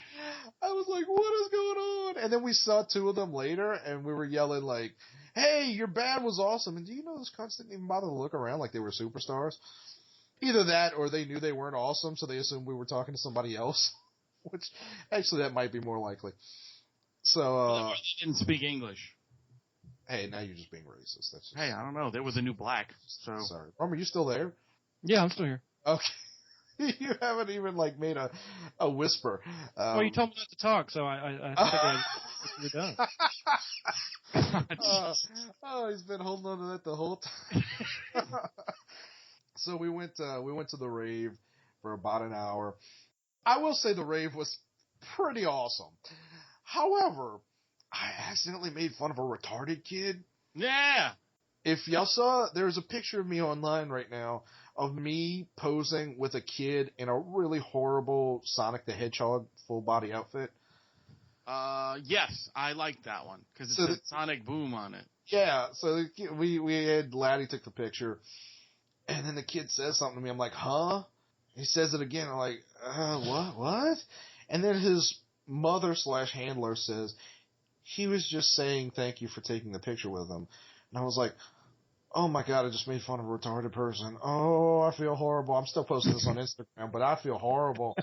I was like, what is going on? And then we saw 2 of them later, and we were yelling like, "Hey, your band was awesome." And do you know those cunts didn't even bother to look around like they were superstars? Either that, or they knew they weren't awesome, so they assumed we were talking to somebody else. Which, actually, that might be more likely. So, They didn't speak English. Hey, now you're just being racist. That's just... Hey, I don't know. There was a new black. So sorry. Rum, are you still there? Yeah, I'm still here. Okay. You haven't even like made a whisper. Well, you told me not to talk, so I figured we're done. He's been holding on to that the whole time. So we went to the rave for about an hour. I will say the rave was pretty awesome. However, I accidentally made fun of a retarded kid. Yeah. If y'all saw, there's a picture of me online right now of me posing with a kid in a really horrible Sonic the Hedgehog full body outfit. Yes, I like that one because it says Sonic Boom on it. Yeah, so we had Laddie took the picture, and then the kid says something to me. I'm like, huh? He says it again. I'm like, what? And then his mother/handler says, he was just saying thank you for taking the picture with him. And I was like, oh my God, I just made fun of a retarded person. Oh, I feel horrible. I'm still posting this on Instagram, but I feel horrible.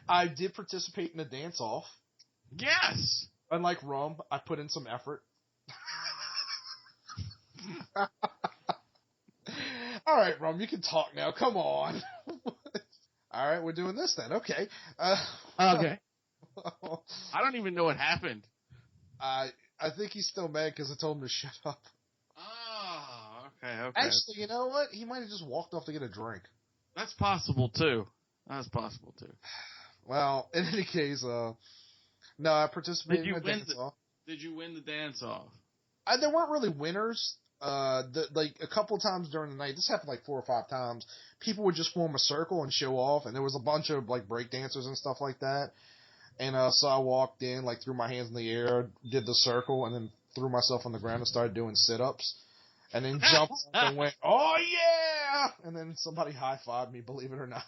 I did participate in a dance-off. Yes! Unlike Rum, I put in some effort. All right, Rum, you can talk now. Come on. All right, we're doing this then. Okay. Okay. I don't even know what happened. I think he's still mad because I told him to shut up. Oh, okay. Actually, you know what? He might have just walked off to get a drink. That's possible, too. Well, in any case, no, I participated in the dance-off. Did you win the dance-off? There weren't really winners. Like a couple of times during the night, this happened like 4 or 5 times, people would just form a circle and show off, and there was a bunch of like break dancers and stuff like that. And so I walked in, like threw my hands in the air, did the circle, and then threw myself on the ground and started doing sit-ups. And then jumped and went, oh yeah! And then somebody high-fived me, believe it or not.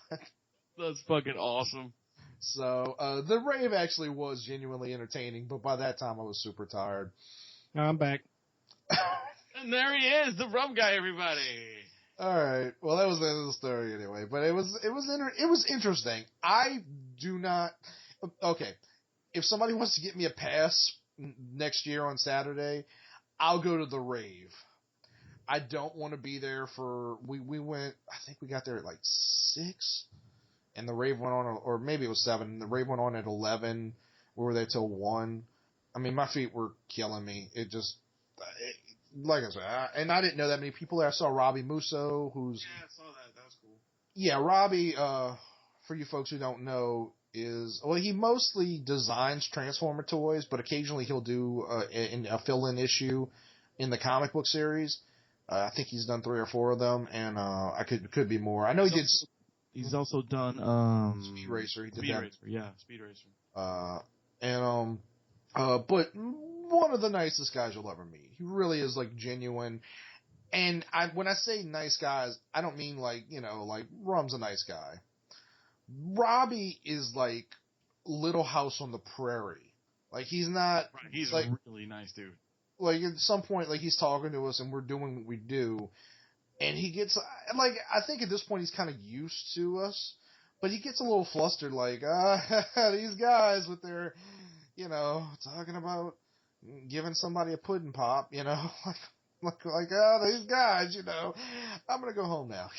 That's fucking awesome. So, the rave actually was genuinely entertaining, but by that time I was super tired. I'm back. And there he is, the Rum Guy, everybody. Alright, well that was the end of the story anyway, but it was interesting. I do not, okay, if somebody wants to get me a pass next year on Saturday, I'll go to the rave. I don't want to be there we went, I think we got there at like 6, and the rave went on, or maybe it was 7, and the rave went on at 11, we were there till 1. I mean, my feet were killing me. Like I said, and I didn't know that many people there. I saw Robbie Musso, who's... Yeah, I saw that. That was cool. Yeah, Robbie, for you folks who don't know, he mostly designs Transformer toys, but occasionally he'll do a fill-in issue in the comic book series. I think he's done 3 or 4 of them, and I could be more. I know he did... He's also done... Speed Racer. He did Speed that. Racer, yeah, Speed Racer. But one of the nicest guys you'll ever meet. He really is like genuine. And when I say nice guys, I don't mean like, like Rum's a nice guy. Robbie is like Little House on the Prairie. Like he's not. Right, he's like, a really nice dude. Like at some point, like he's talking to us and we're doing what we do. And he gets, like, I think at this point he's kind of used to us. But he gets a little flustered like, these guys with their, talking about giving somebody a pudding pop, like, these guys, I'm going to go home now.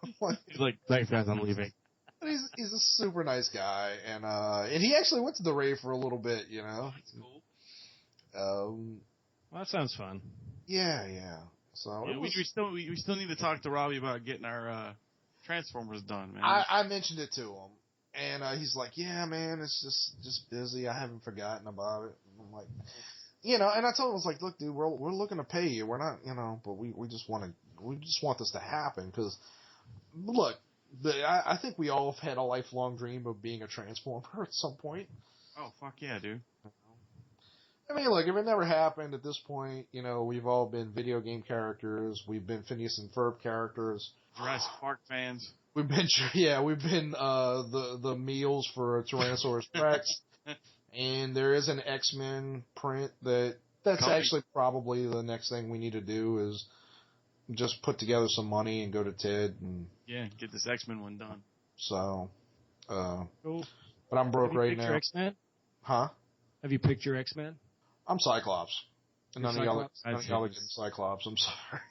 He's like, thanks guys, I'm leaving. He's a super nice guy. And he actually went to the rave for a little bit, Oh, that's cool. Well, that sounds fun. Yeah. So yeah, we still need to talk to Robbie about getting our Transformers done, man. I mentioned it to him, and he's like, "Yeah, man, it's just busy. I haven't forgotten about it." And I'm like, and I told him, I was like, "Look, dude, we're looking to pay you. We're not, but we just want this to happen because, look, I think we all have had a lifelong dream of being a Transformer at some point." Oh fuck yeah, dude. I mean, look, if it never happened at this point, we've all been video game characters. We've been Phineas and Ferb characters. Jurassic Park fans. We've been the meals for Tyrannosaurus Rex. And there is an X-Men print that's Coming. actually probably the next thing we need to do is just put together some money and go to Ted and get this X-Men one done. So, Cool. But I'm broke right now. Have you picked your X-Men? Huh? Have you picked your X-Men? I'm Cyclops. And none of y'all are Cyclops? getting Cyclops. I'm sorry.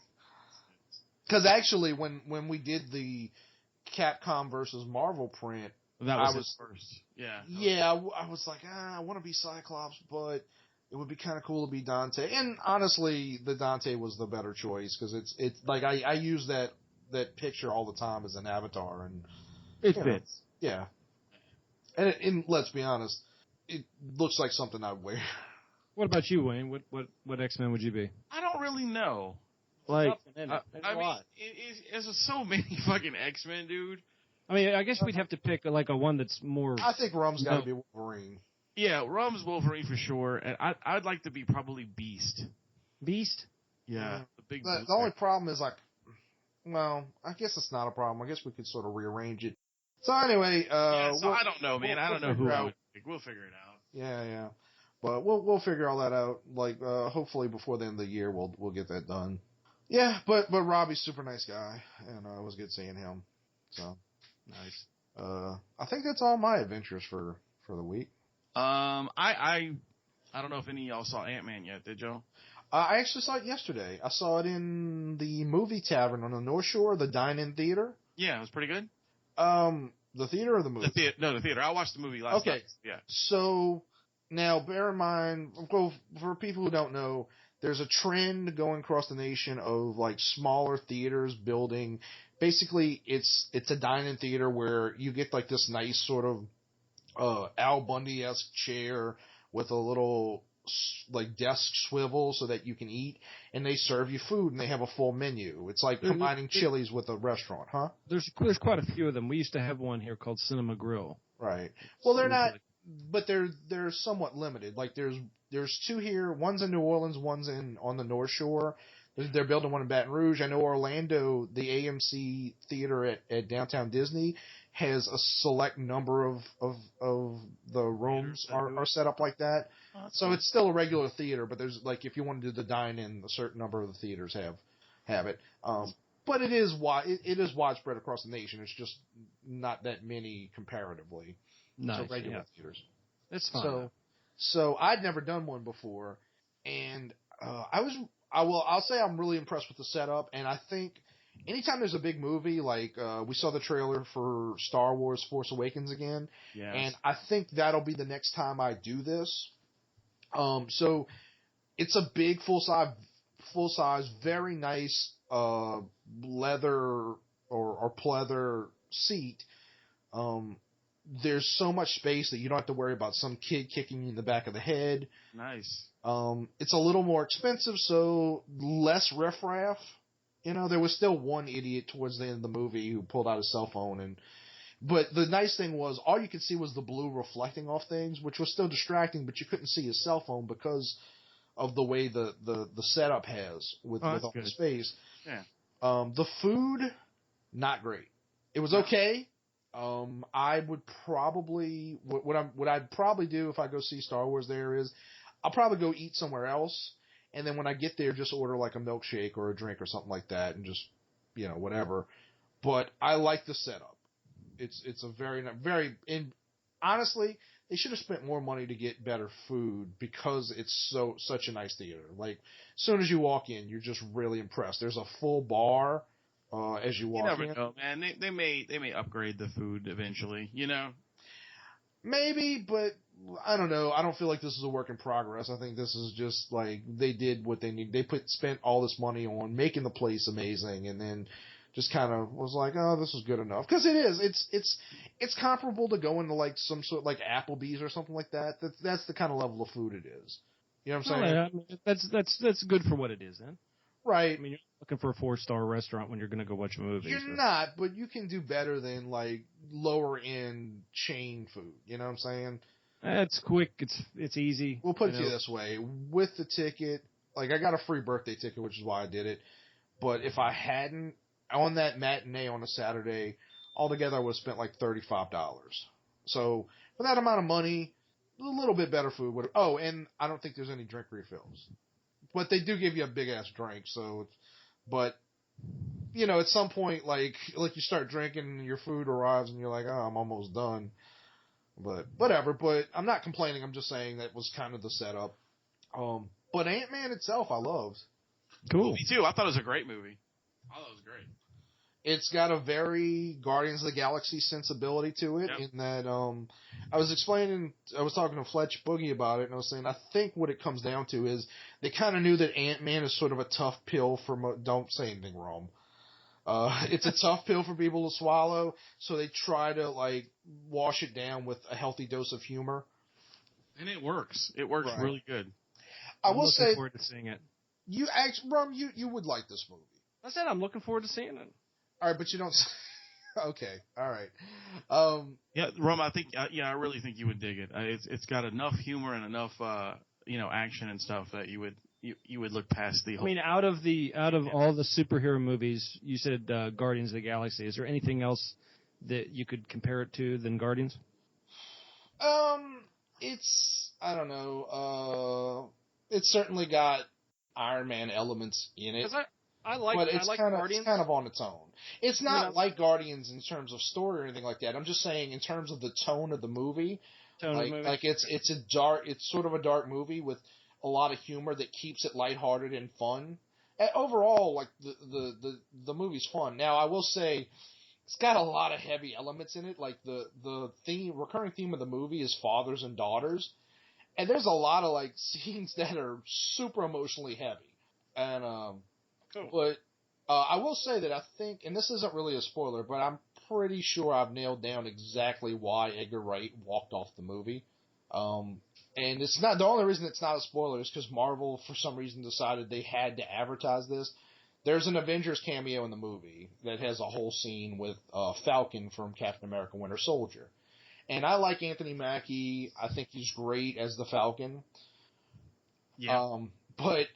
Because actually, when we did the Capcom versus Marvel print, that was his first. Yeah. Yeah, I was like, I want to be Cyclops, but it would be kind of cool to be Dante. And honestly, the Dante was the better choice because it's like I use that picture all the time as an avatar, and it fits. Yeah. And let's be honest, it looks like something I'd wear. What about you, Wayne? What X-Men would you be? I don't really know. Like, I mean, there's so many fucking X-Men, dude. I mean, I guess we'd have to pick like a one that's more. I think Rum's got to be Wolverine. Yeah, Rum's Wolverine for sure, and I'd like to be probably Beast. Beast? Yeah, the big. The only problem is like, well, I guess it's not a problem. I guess we could sort of rearrange it. So anyway, I don't know, man. I don't know who I would pick. We'll figure it out. Yeah. But we'll figure all that out. Like hopefully before the end of the year we'll get that done. Yeah, but Robbie's super nice guy, and it was good seeing him. So nice. I think that's all my adventures for the week. I don't know if any of y'all saw Ant-Man yet, did y'all? I actually saw it yesterday. I saw it in the movie tavern on the North Shore, the dine-in theater. Yeah, it was pretty good. The theater or the movie? The theater. I watched the movie last night. Yeah. So now, bear in mind, for people who don't know, there's a trend going across the nation of like smaller theaters building. Basically, it's a dine-in theater where you get like this nice sort of Al Bundy-esque chair with a little like desk swivel so that you can eat, and they serve you food and they have a full menu. It's like combining Chili's with a restaurant, huh? There's quite a few of them. We used to have one here called Cinema Grill. Right. Well, they're not, but they're somewhat limited. Like there's two here. One's in New Orleans. One's on the North Shore. They're building one in Baton Rouge. I know Orlando, the AMC theater at Downtown Disney, has a select number of the rooms are set up like that. Oh, so cool. It's still a regular theater, but there's like if you want to do the dine-in, a certain number of the theaters have it. But it is widespread across the nation. It's just not that many comparatively to regular theaters. It's fine. So I'd never done one before, and I'll say I'm really impressed with the setup, and I think anytime there's a big movie, like we saw the trailer for Star Wars Force Awakens again, yes. And I think that'll be the next time I do this. So it's a big full size, very nice leather or pleather seat. There's so much space that you don't have to worry about some kid kicking you in the back of the head. Nice. It's a little more expensive, so less riffraff. You know, there was still one idiot towards the end of the movie who pulled out his cell phone, but the nice thing was all you could see was the blue reflecting off things, which was still distracting, but you couldn't see his cell phone because of the way the setup has with all the space. Yeah. The food, not great. It was okay. I would probably what I'd probably do if I go see Star Wars there is I'll probably go eat somewhere else, and then when I get there, just order like a milkshake or a drink or something like that, and just whatever. But I like the setup. It's a very and honestly, they should have spent more money to get better food because it's such a nice theater. Like as soon as you walk in, you're just really impressed. There's a full bar. As you walk in. You never know, man. They may upgrade the food eventually, Maybe, but I don't know. I don't feel like this is a work in progress. I think this is just like they did what they need. They spent all this money on making the place amazing, and then just kind of was like, oh, this is good enough. Because it is. It's comparable to going to like some sort of like Applebee's or something like that. That's the kind of level of food it is. You know what I'm saying? Yeah, I mean, that's good for what it is, then. Right. I mean, you're looking for a 4-star restaurant when you're going to go watch a movie. You're not, but you can do better than like lower end chain food. You know what I'm saying? It's quick. It's easy. We'll put it to you this way: with the ticket, like I got a free birthday ticket, which is why I did it. But if I hadn't on that matinee on a Saturday, altogether I would have spent like $35. So for that amount of money, a little bit better food would. Oh, and I don't think there's any drink refills. But they do give you a big ass drink, but at some point, like you start drinking, and your food arrives, and you're like, oh, I'm almost done. But whatever. But I'm not complaining. I'm just saying that was kind of the setup. But Ant-Man itself, I loved. Cool. Me too. I thought it was a great movie. Oh, that was great. It's got a very Guardians of the Galaxy sensibility to it. Yep. In that, I was talking to Fletch Boogie about it, and I was saying I think what it comes down to is they kind of knew that Ant-Man is sort of a tough pill for. Don't say anything wrong. It's a tough pill for people to swallow, so they try to like wash it down with a healthy dose of humor. And it works. It works really good. I will say, looking forward to seeing it. Rum, you would like this movie. I said I'm looking forward to seeing it. All right, but you don't. Okay, all right. Yeah, Rum, I think, I really think you would dig it. It's got enough humor and enough, action and stuff that you would look past the whole. I mean, out of all the superhero movies, you said Guardians of the Galaxy. Is there anything else that you could compare it to than Guardians? It's, I don't know. It's certainly got Iron Man elements in it. But it's kind of on its own. It's not like Guardians in terms of story or anything like that. I'm just saying in terms of the tone of the movie. Like it's sort of a dark movie with a lot of humor that keeps it lighthearted and fun. And overall, like the movie's fun. Now I will say it's got a lot of heavy elements in it. Like the recurring theme of the movie is fathers and daughters, and there's a lot of like scenes that are super emotionally heavy. And Cool. But I will say that I think, and this isn't really a spoiler, but I'm pretty sure I've nailed down exactly why Edgar Wright walked off the movie. And it's not the only reason it's not a spoiler is because Marvel, for some reason, decided they had to advertise this. There's an Avengers cameo in the movie that has a whole scene with Falcon from Captain America: Winter Soldier. And I like Anthony Mackie. I think he's great as the Falcon. Yeah. But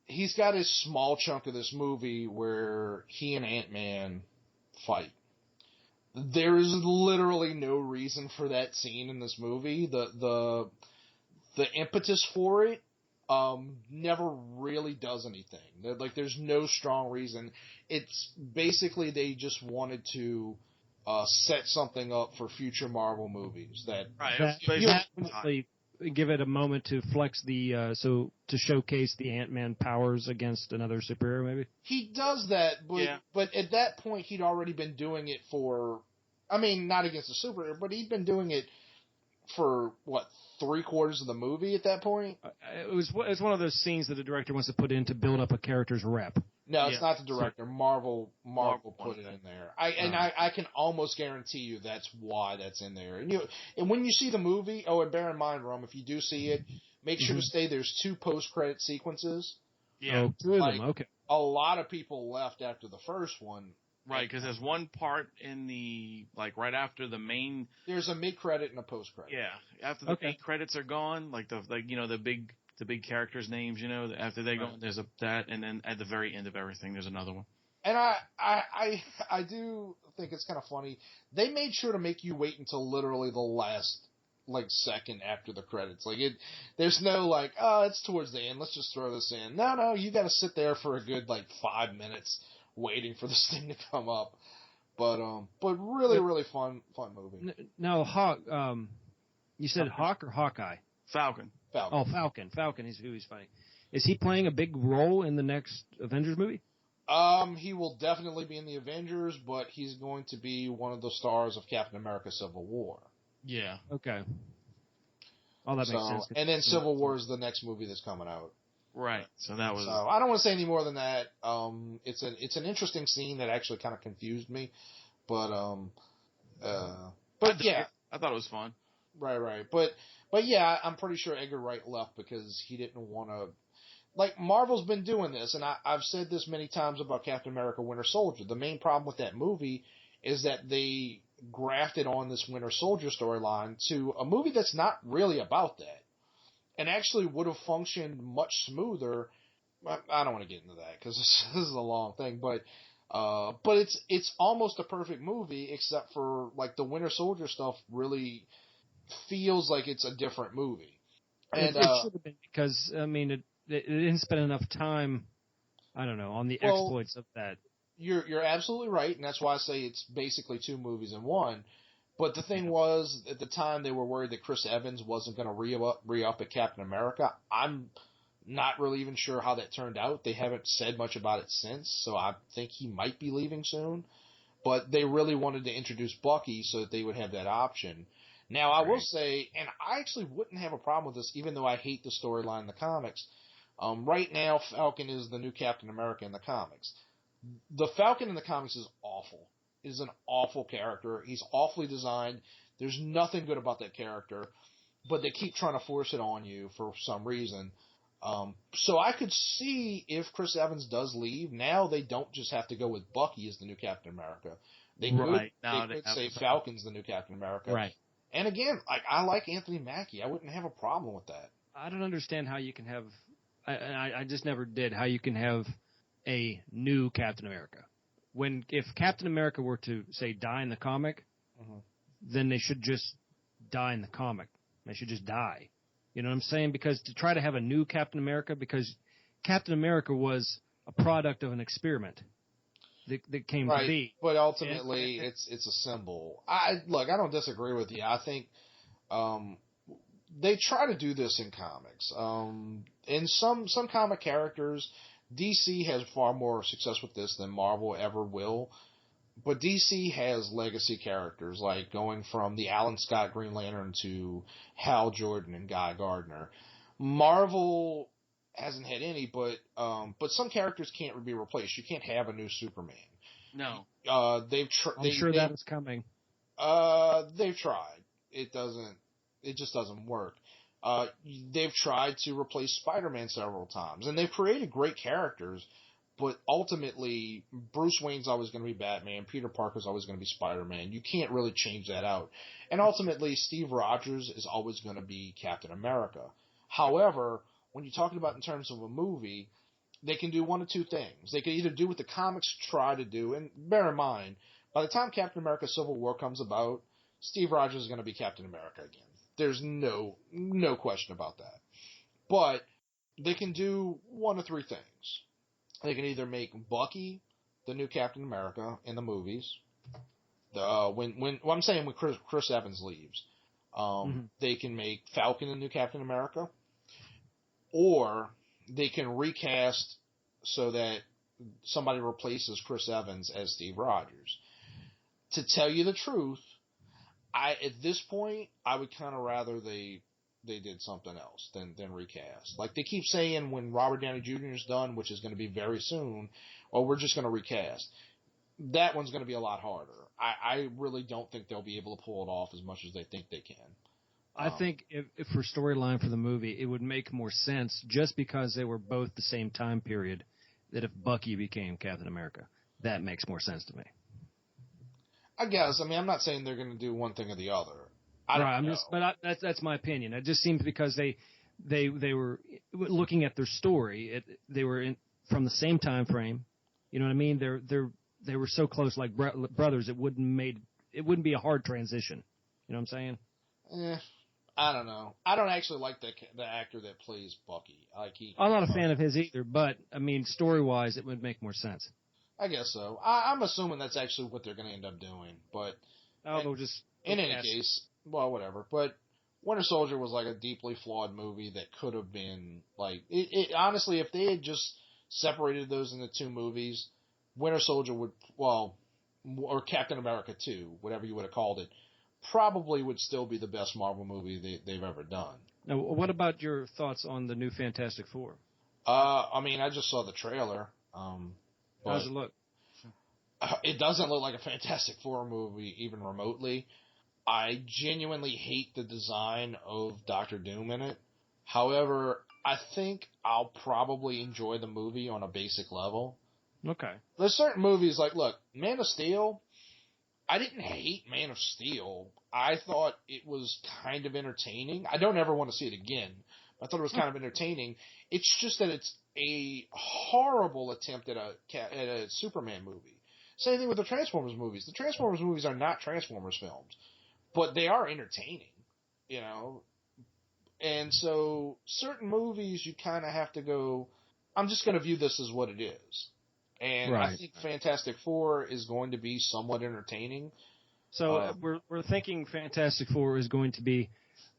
he's got his small chunk of this movie where he and Ant-Man fight. There is literally no reason for that scene in this movie. The impetus for it never really does anything. Like, there's no strong reason. It's basically they just wanted to set something up for future Marvel movies. That give it a moment to flex to showcase the Ant-Man powers against another superhero, maybe? He does that, but at that point he'd already been doing it for, I mean, not against a superhero, but he'd been doing it for, 3/4 of the movie at that point? It's one of those scenes that the director wants to put in to build up a character's rep. No, it's not the director. Marvel put it in there. I can almost guarantee you that's why that's in there. And when you see the movie, and bear in mind, Rum, if you do see it, make sure to stay. There's 2 post-credit sequences. Yeah. Two of them. Okay. A lot of people left after the first one. Right, because there's one part in the, right after the main. There's a mid-credit and a post-credit. Yeah, after the main credits are gone, the big characters' names, after they go, there's that, and then at the very end of everything, there's another one. And I do think it's kind of funny. They made sure to make you wait until literally the last, second after the credits. There's no, it's towards the end, let's just throw this in. No, you gotta sit there for a good, 5 minutes waiting for this thing to come up. But really, really fun movie. Now, Hawk, you said Hawk or Hawkeye? Falcon. Oh, Falcon. Falcon is who he's fighting. Is he playing a big role in the next Avengers movie? He will definitely be in the Avengers, but he's going to be one of the stars of Captain America: Civil War. Yeah. Okay. Oh, that makes sense. And then Civil War is the next movie that's coming out. Right. So that was. So I don't want to say any more than that. It's an interesting scene that actually kind of confused me, but yeah, I thought it was fun. Right. But yeah, I'm pretty sure Edgar Wright left because he didn't want to. Marvel's been doing this, and I've said this many times about Captain America: Winter Soldier. The main problem with that movie is that they grafted on this Winter Soldier storyline to a movie that's not really about that. And actually would have functioned much smoother. I don't want to get into that because this is a long thing, but it's almost a perfect movie except for the Winter Soldier stuff really feels like it's a different movie. And it should have been because it didn't spend enough time, I don't know, on the exploits of that. You're absolutely right, and that's why I say it's basically 2 movies in one. But the thing was, at the time, they were worried that Chris Evans wasn't going to re-up at Captain America. I'm Not really even sure how that turned out. They haven't said much about it since, so I think he might be leaving soon. But they really wanted to introduce Bucky so that they would have that option. Now, I will say, and I actually wouldn't have a problem with this, even though I hate the storyline in the comics. Right now, Falcon is the new Captain America in the comics. The Falcon in the comics is awful. It is an awful character. He's awfully designed. There's nothing good about that character. But they keep trying to force it on you for some reason. So I could see if Chris Evans does leave, now they don't just have to go with Bucky as the new Captain America. They could say Falcon's the new Captain America. Right. And again, I like Anthony Mackie. I wouldn't have a problem with that. I don't understand how you can have, I just never did, how you can have a new Captain America. If Captain America were to, say, die in the comic, then they should just die in the comic. They should just die. You know what I'm saying? Because to try to have a new Captain America, because Captain America was a product of an experiment that came to be. But ultimately, it's a symbol. I don't disagree with you. I think they try to do this in comics. In some comic characters, DC has far more success with this than Marvel ever will. But DC has legacy characters, like going from the Alan Scott Green Lantern to Hal Jordan and Guy Gardner. Marvel hasn't had any, but some characters can't be replaced. You can't have a new Superman. No. I'm sure that is coming. They've tried. It just doesn't work. They've tried to replace Spider-Man several times, and they've created great characters. But ultimately, Bruce Wayne's always going to be Batman. Peter Parker's always going to be Spider-Man. You can't really change that out. And ultimately, Steve Rogers is always going to be Captain America. However, when you're talking about in terms of a movie, they can do one of two things. They can either do what the comics try to do, and bear in mind, by the time Captain America Civil War comes about, Steve Rogers is going to be Captain America again. There's no question about that. But they can do one of three things. They can either make Bucky the new Captain America in the movies. When Chris Evans leaves, they can make Falcon the new Captain America, or they can recast so that somebody replaces Chris Evans as Steve Rogers. To tell you the truth, at this point, I would kind of rather they did something else than recast. Like, they keep saying when Robert Downey Jr. is done, which is going to be very soon, we're just going to recast. That one's going to be a lot harder. I really don't think they'll be able to pull it off as much as they think they can. I think if for storyline for the movie, it would make more sense just because they were both the same time period, that if Bucky became Captain America. That makes more sense to me. I guess. I mean, I'm not saying they're going to do one thing or the other. I don't know. That's my opinion. It just seems because they were looking at their story. They were from the same time frame. You know what I mean? They were so close, like brothers. It wouldn't be a hard transition. You know what I'm saying? I don't know. I don't actually like the actor that plays Bucky. I'm not a fan of his either, but I mean, story-wise, it would make more sense. I guess so. I'm assuming that's actually what they're going to end up doing, but in any case, well, whatever. But Winter Soldier was like a deeply flawed movie that could have been like it. Honestly, if they had just separated those into two movies, Winter Soldier or Captain America 2, whatever you would have called it, probably would still be the best Marvel movie they've ever done. Now, what about your thoughts on the new Fantastic Four? I mean, I just saw the trailer. How does it look? It doesn't look like a Fantastic Four movie, even remotely. I genuinely hate the design of Doctor Doom in it. However, I think I'll probably enjoy the movie on a basic level. Okay. There's certain movies like, look, Man of Steel, I didn't hate Man of Steel. I thought it was kind of entertaining. I don't ever want to see it again. I thought it was kind of entertaining. It's just that it's a horrible attempt at a Superman movie. Same thing with the Transformers movies. The Transformers movies are not Transformers films, but they are entertaining, you know. And so certain movies you kind of have to go, I'm just going to view this as what it is. And right. I think Fantastic Four is going to be somewhat entertaining. So we're thinking Fantastic Four is going to be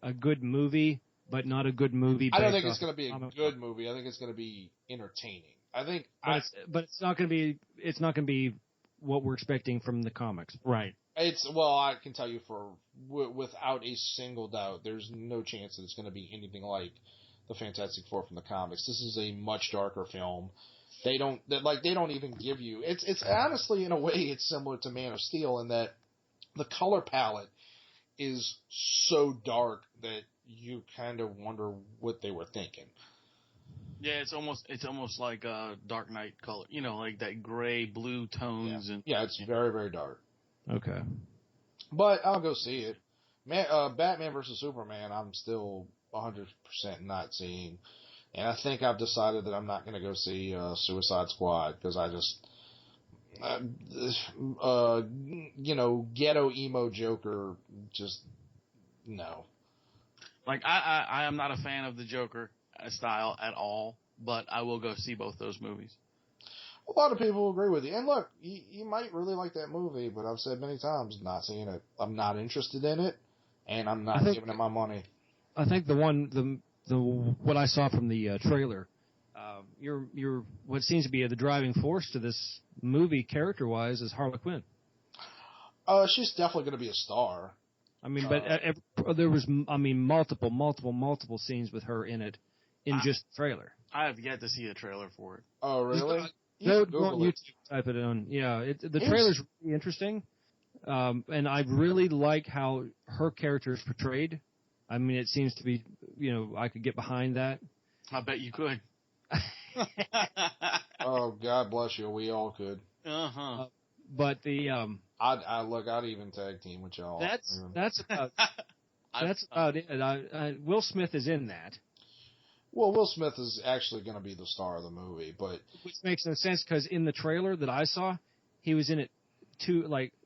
a good movie, but not a good movie. I don't think it's going to be a good movie. I think it's going to be entertaining. But it's not going to be. It's not going to be what we're expecting from the comics. Right. I can tell you without a single doubt, there's no chance that it's going to be anything like the Fantastic Four from the comics. This is a much darker film. They don't even give you. It's honestly, in a way, it's similar to Man of Steel in that the color palette is so dark that you kind of wonder what they were thinking. Yeah, it's almost like Dark Knight color, like that gray blue tones. Yeah, it's very, very dark. Okay, but I'll go see it. Batman vs Superman, I'm still 100% not seeing, and I think I've decided that I'm not going to go see Suicide Squad because I just, ghetto emo Joker, just no. Like I am not a fan of the Joker style at all, but I will go see both those movies. A lot of people will agree with you. And look, you might really like that movie, but I've said many times, not seeing it. I'm not interested in it, and I'm not giving it my money. I think what I saw from the trailer, you're what seems to be the driving force to this movie, character-wise, is Harley Quinn. She's definitely going to be a star. I mean, but there was, multiple scenes with her in it, in just the trailer. I have yet to see a trailer for it. Oh, really? Go on YouTube, type it on. Yeah, the trailer's really interesting, and I really like how her character is portrayed. I mean, it seems to be, I could get behind that. I bet you could. Oh, God bless you. We all could. Uh-huh. But the I'd even tag team with y'all. That's about it. Will Smith is in that. Well, Will Smith is actually going to be the star of the movie, but which makes no sense because in the trailer that I saw, he was in it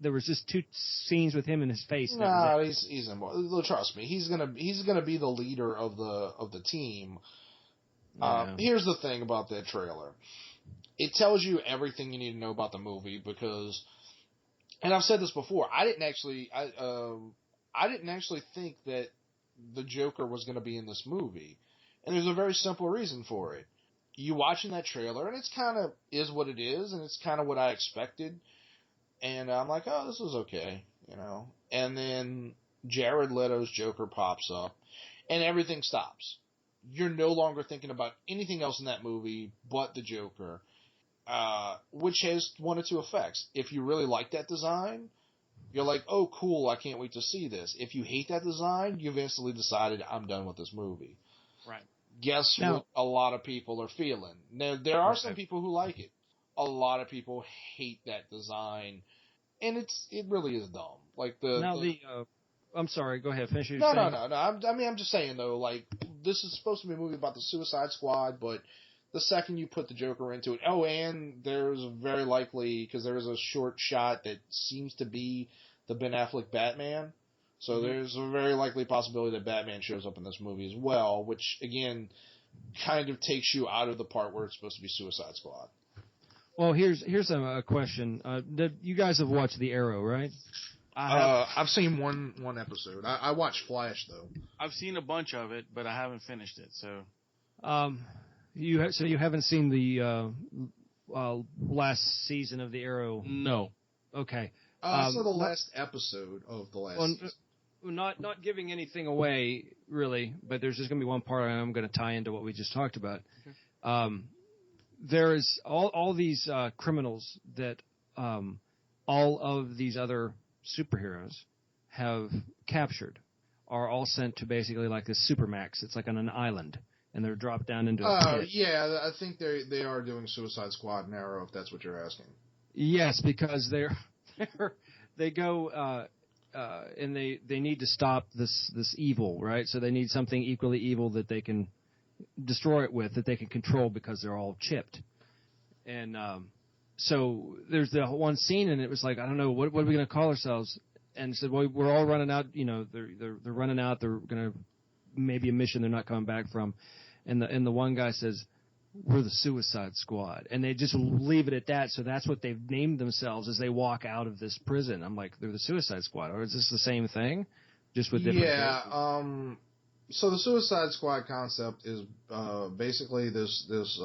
there was just 2 scenes with him in his face. No, he's in more. Trust me, he's gonna be the leader of the team. Yeah. Here's the thing about that trailer. It tells you everything you need to know about the movie because, and I've said this before, I didn't actually think that the Joker was going to be in this movie, and there's a very simple reason for it. You watching that trailer, and it's kind of is what it is, and it's kind of what I expected, and I'm like, oh, this is okay, And then Jared Leto's Joker pops up, and everything stops. You're no longer thinking about anything else in that movie but the Joker. Which has one or two effects. If you really like that design, you're like, oh, cool, I can't wait to see this. If you hate that design, you've instantly decided, I'm done with this movie. Right. Guess what a lot of people are feeling? Now, there are some people who like it. A lot of people hate that design, and it really is dumb. Like I'm sorry, go ahead, finish your No. I'm just saying, though, like, this is supposed to be a movie about the Suicide Squad, but the second you put the Joker into it, and there's very likely, because there is a short shot that seems to be the Ben Affleck Batman, so there's a very likely possibility that Batman shows up in this movie as well, which, again, kind of takes you out of the part where it's supposed to be Suicide Squad. Well, here's a question. You guys have watched The Arrow, right? I've seen one episode. I watched Flash, though. I've seen a bunch of it, but I haven't finished it, so... So you haven't seen the last season of The Arrow? No. Okay. So the last episode of the last season. Not giving anything away, really, but there's just going to be one part I'm going to tie into what we just talked about. Okay. There's all these criminals that all of these other superheroes have captured are all sent to basically like this supermax. It's like on an island. And they're dropped down into a pit. Yeah, I think they are doing Suicide Squad and Arrow, if that's what you're asking. Yes, because they go and they need to stop this evil, right? So they need something equally evil that they can destroy it with, that they can control because they're all chipped. And so there's the one scene, and it was like, I don't know, what are we going to call ourselves? And said, well, we're all running out. They're running out. They're going to maybe a mission they're not coming back from. And the one guy says, we're the Suicide Squad. And they just leave it at that. So that's what they've named themselves as they walk out of this prison. I'm like, they're the Suicide Squad. Or is this the same thing? Just with different characters? So the Suicide Squad concept is basically this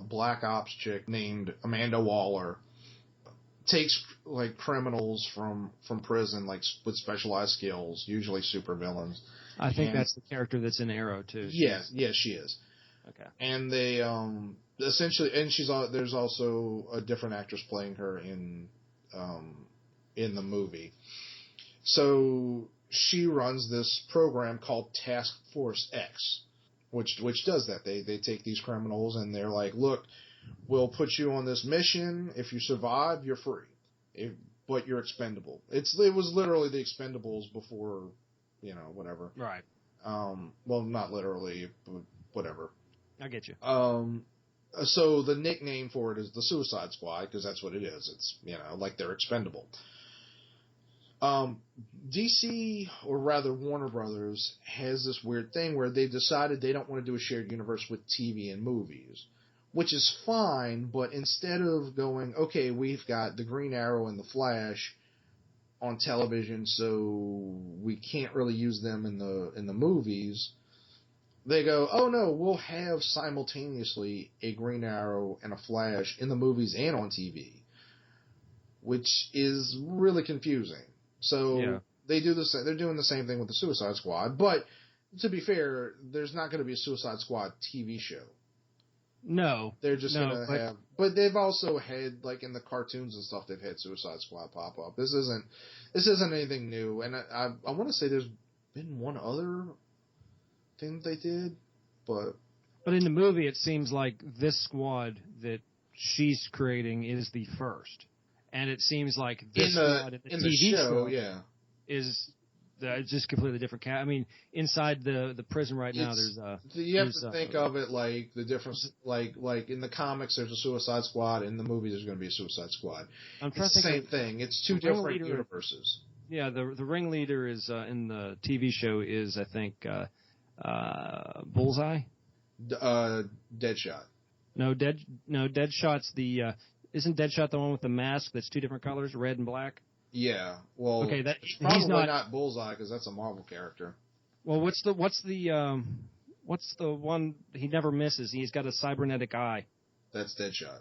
black ops chick named Amanda Waller takes like criminals from prison, like with specialized skills, usually supervillains. I think that's the character that's in Arrow too. Yes, she is. Okay. And they essentially, and there's also a different actress playing her in the movie. So she runs this program called Task Force X, which does that. They take these criminals and they're like, look, we'll put you on this mission. If you survive, you're free, but you're expendable. It was literally the Expendables before, whatever. Right. Well, not literally, but whatever. I get you. So the nickname for it is the Suicide Squad because that's what it is. It's like they're expendable. DC, or rather Warner Brothers, has this weird thing where they've decided they don't want to do a shared universe with TV and movies, which is fine, but instead of going, okay, we've got the Green Arrow and the Flash on television, so we can't really use them in the movies, they go, oh no, we'll have simultaneously a Green Arrow and a Flash in the movies and on TV, which is really confusing. So they do this. They're doing the same thing with the Suicide Squad, but to be fair, there's not going to be a Suicide Squad TV show. No, they're just going to have. But they've also had, like in the cartoons and stuff, they've had Suicide Squad pop up. This isn't anything new, and I want to say there's been one other thing that they did, but in the movie, it seems like this squad that she's creating is the first. And it seems like this squad in the TV show is just completely different. I mean, inside the prison right now, there's you have to think of it like the difference. Like in the comics, there's a Suicide Squad. In the movie, there's going to be a Suicide Squad. It's the same thing. It's two different universes. Yeah, the ringleader is in the TV show is I think Bullseye. Deadshot. No, Deadshot's the. Isn't Deadshot the one with the mask that's two different colors, red and black? Yeah. Well, okay, he's probably not Bullseye because that's a Marvel character. Well, what's the one he never misses? He's got a cybernetic eye. That's Deadshot.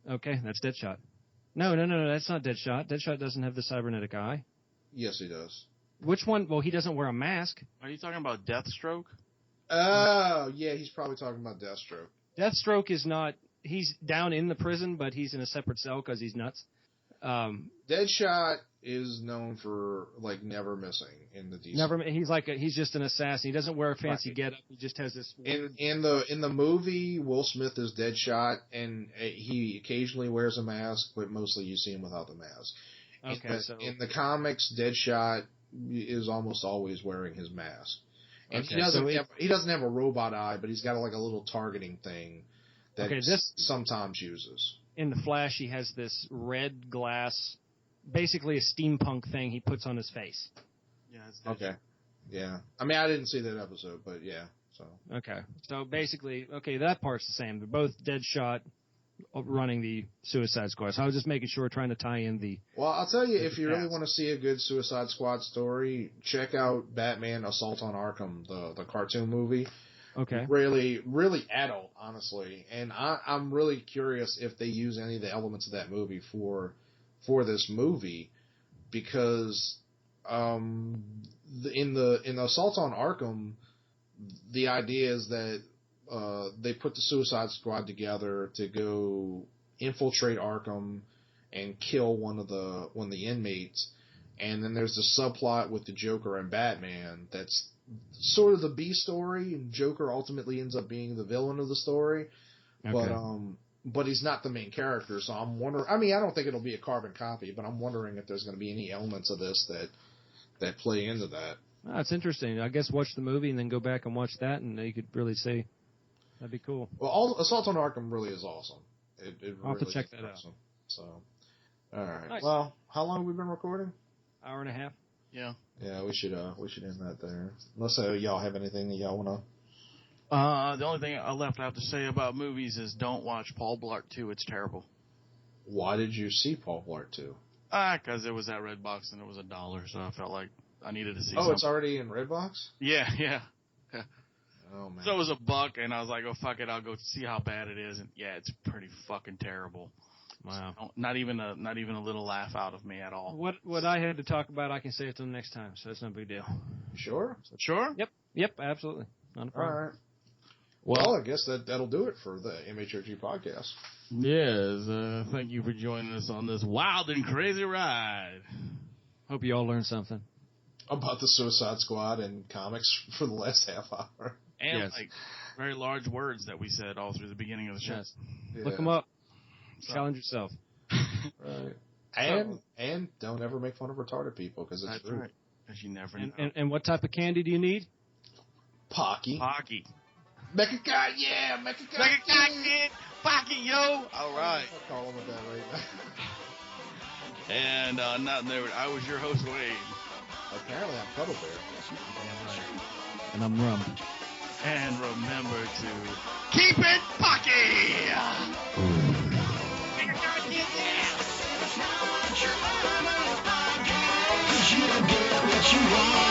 Okay, that's Deadshot. No, that's not Deadshot. Deadshot doesn't have the cybernetic eye. Yes, he does. Which one? Well, he doesn't wear a mask. Are you talking about Deathstroke? Oh, yeah, he's probably talking about Deathstroke. Deathstroke is not. He's down in the prison, but he's in a separate cell because he's nuts. Deadshot is known for like never missing in the DC. He's just an assassin. He doesn't wear a fancy getup. He just has this. In the movie, Will Smith is Deadshot, and he occasionally wears a mask, but mostly you see him without the mask. Okay, in the comics, Deadshot is almost always wearing his mask, and he doesn't have a robot eye, but he's got like a little targeting thing. This sometimes uses. In the Flash, he has this red glass, basically a steampunk thing he puts on his face. Yeah, it's okay. Yeah. I mean, I didn't see that episode, but yeah. So. Okay. So basically, that part's the same. They're both Deadshot running the Suicide Squad. So I was just making sure, trying to tie in the... Well, I'll tell you, if you really want to see a good Suicide Squad story, check out Batman Assault on Arkham, the cartoon movie. Okay. Really, really adult, honestly. And I'm really curious if they use any of the elements of that movie for this movie, because in the Assault on Arkham, the idea is that they put the Suicide Squad together to go infiltrate Arkham and kill one of the inmates, and then there's the subplot with the Joker and Batman that's sort of the B story, and Joker ultimately ends up being the villain of the story. Okay. But he's not the main character, so I'm wondering. I mean, I don't think it'll be a carbon copy, but I'm wondering if there's going to be any elements of this that play into that. That's interesting. I guess watch the movie and then go back and watch that, and you could really see. That'd be cool. Well, Assault on Arkham really is awesome. I'll have to check that awesome. Out. So, all right. Nice. Well, how long have we been recording? Hour and a half. Yeah. Yeah, we should end that there. Unless y'all have anything that y'all want to... The only thing left I have to say about movies is don't watch Paul Blart 2. It's terrible. Why did you see Paul Blart 2? Because it was at Redbox and it was $1, so I felt like I needed to see something. Oh, it's already in Redbox? Yeah. Oh man. So it was $1, and I was like, oh fuck it, I'll go see how bad it is. And yeah, it's pretty fucking terrible. Wow. So not even a little laugh out of me at all. What I had to talk about, I can say it to the next time, so that's no big deal. Sure. Sure. Yep, absolutely, not a problem. All right. Well, I guess that'll do it for the MHOG podcast. Yes, thank you for joining us on this wild and crazy ride. Hope you all learned something about the Suicide Squad and comics for the last half hour. And Yes. like very large words that we said all through the beginning of the show. Yes. Yeah. Look them up. Challenge yourself. Right. And don't ever make fun of retarded people because it's That's true. right. Because you never know. And what type of candy do you need? Pocky. Pocky. Mechacon, yeah, Mechacon. Mechacon Kid. Pocky, yo. All right. I'll call him with that right now. And not there. I was your host, Wade. Apparently, I'm Cuddle Bear. And I'm Rum. And remember to keep it Pocky. You don't get what you want.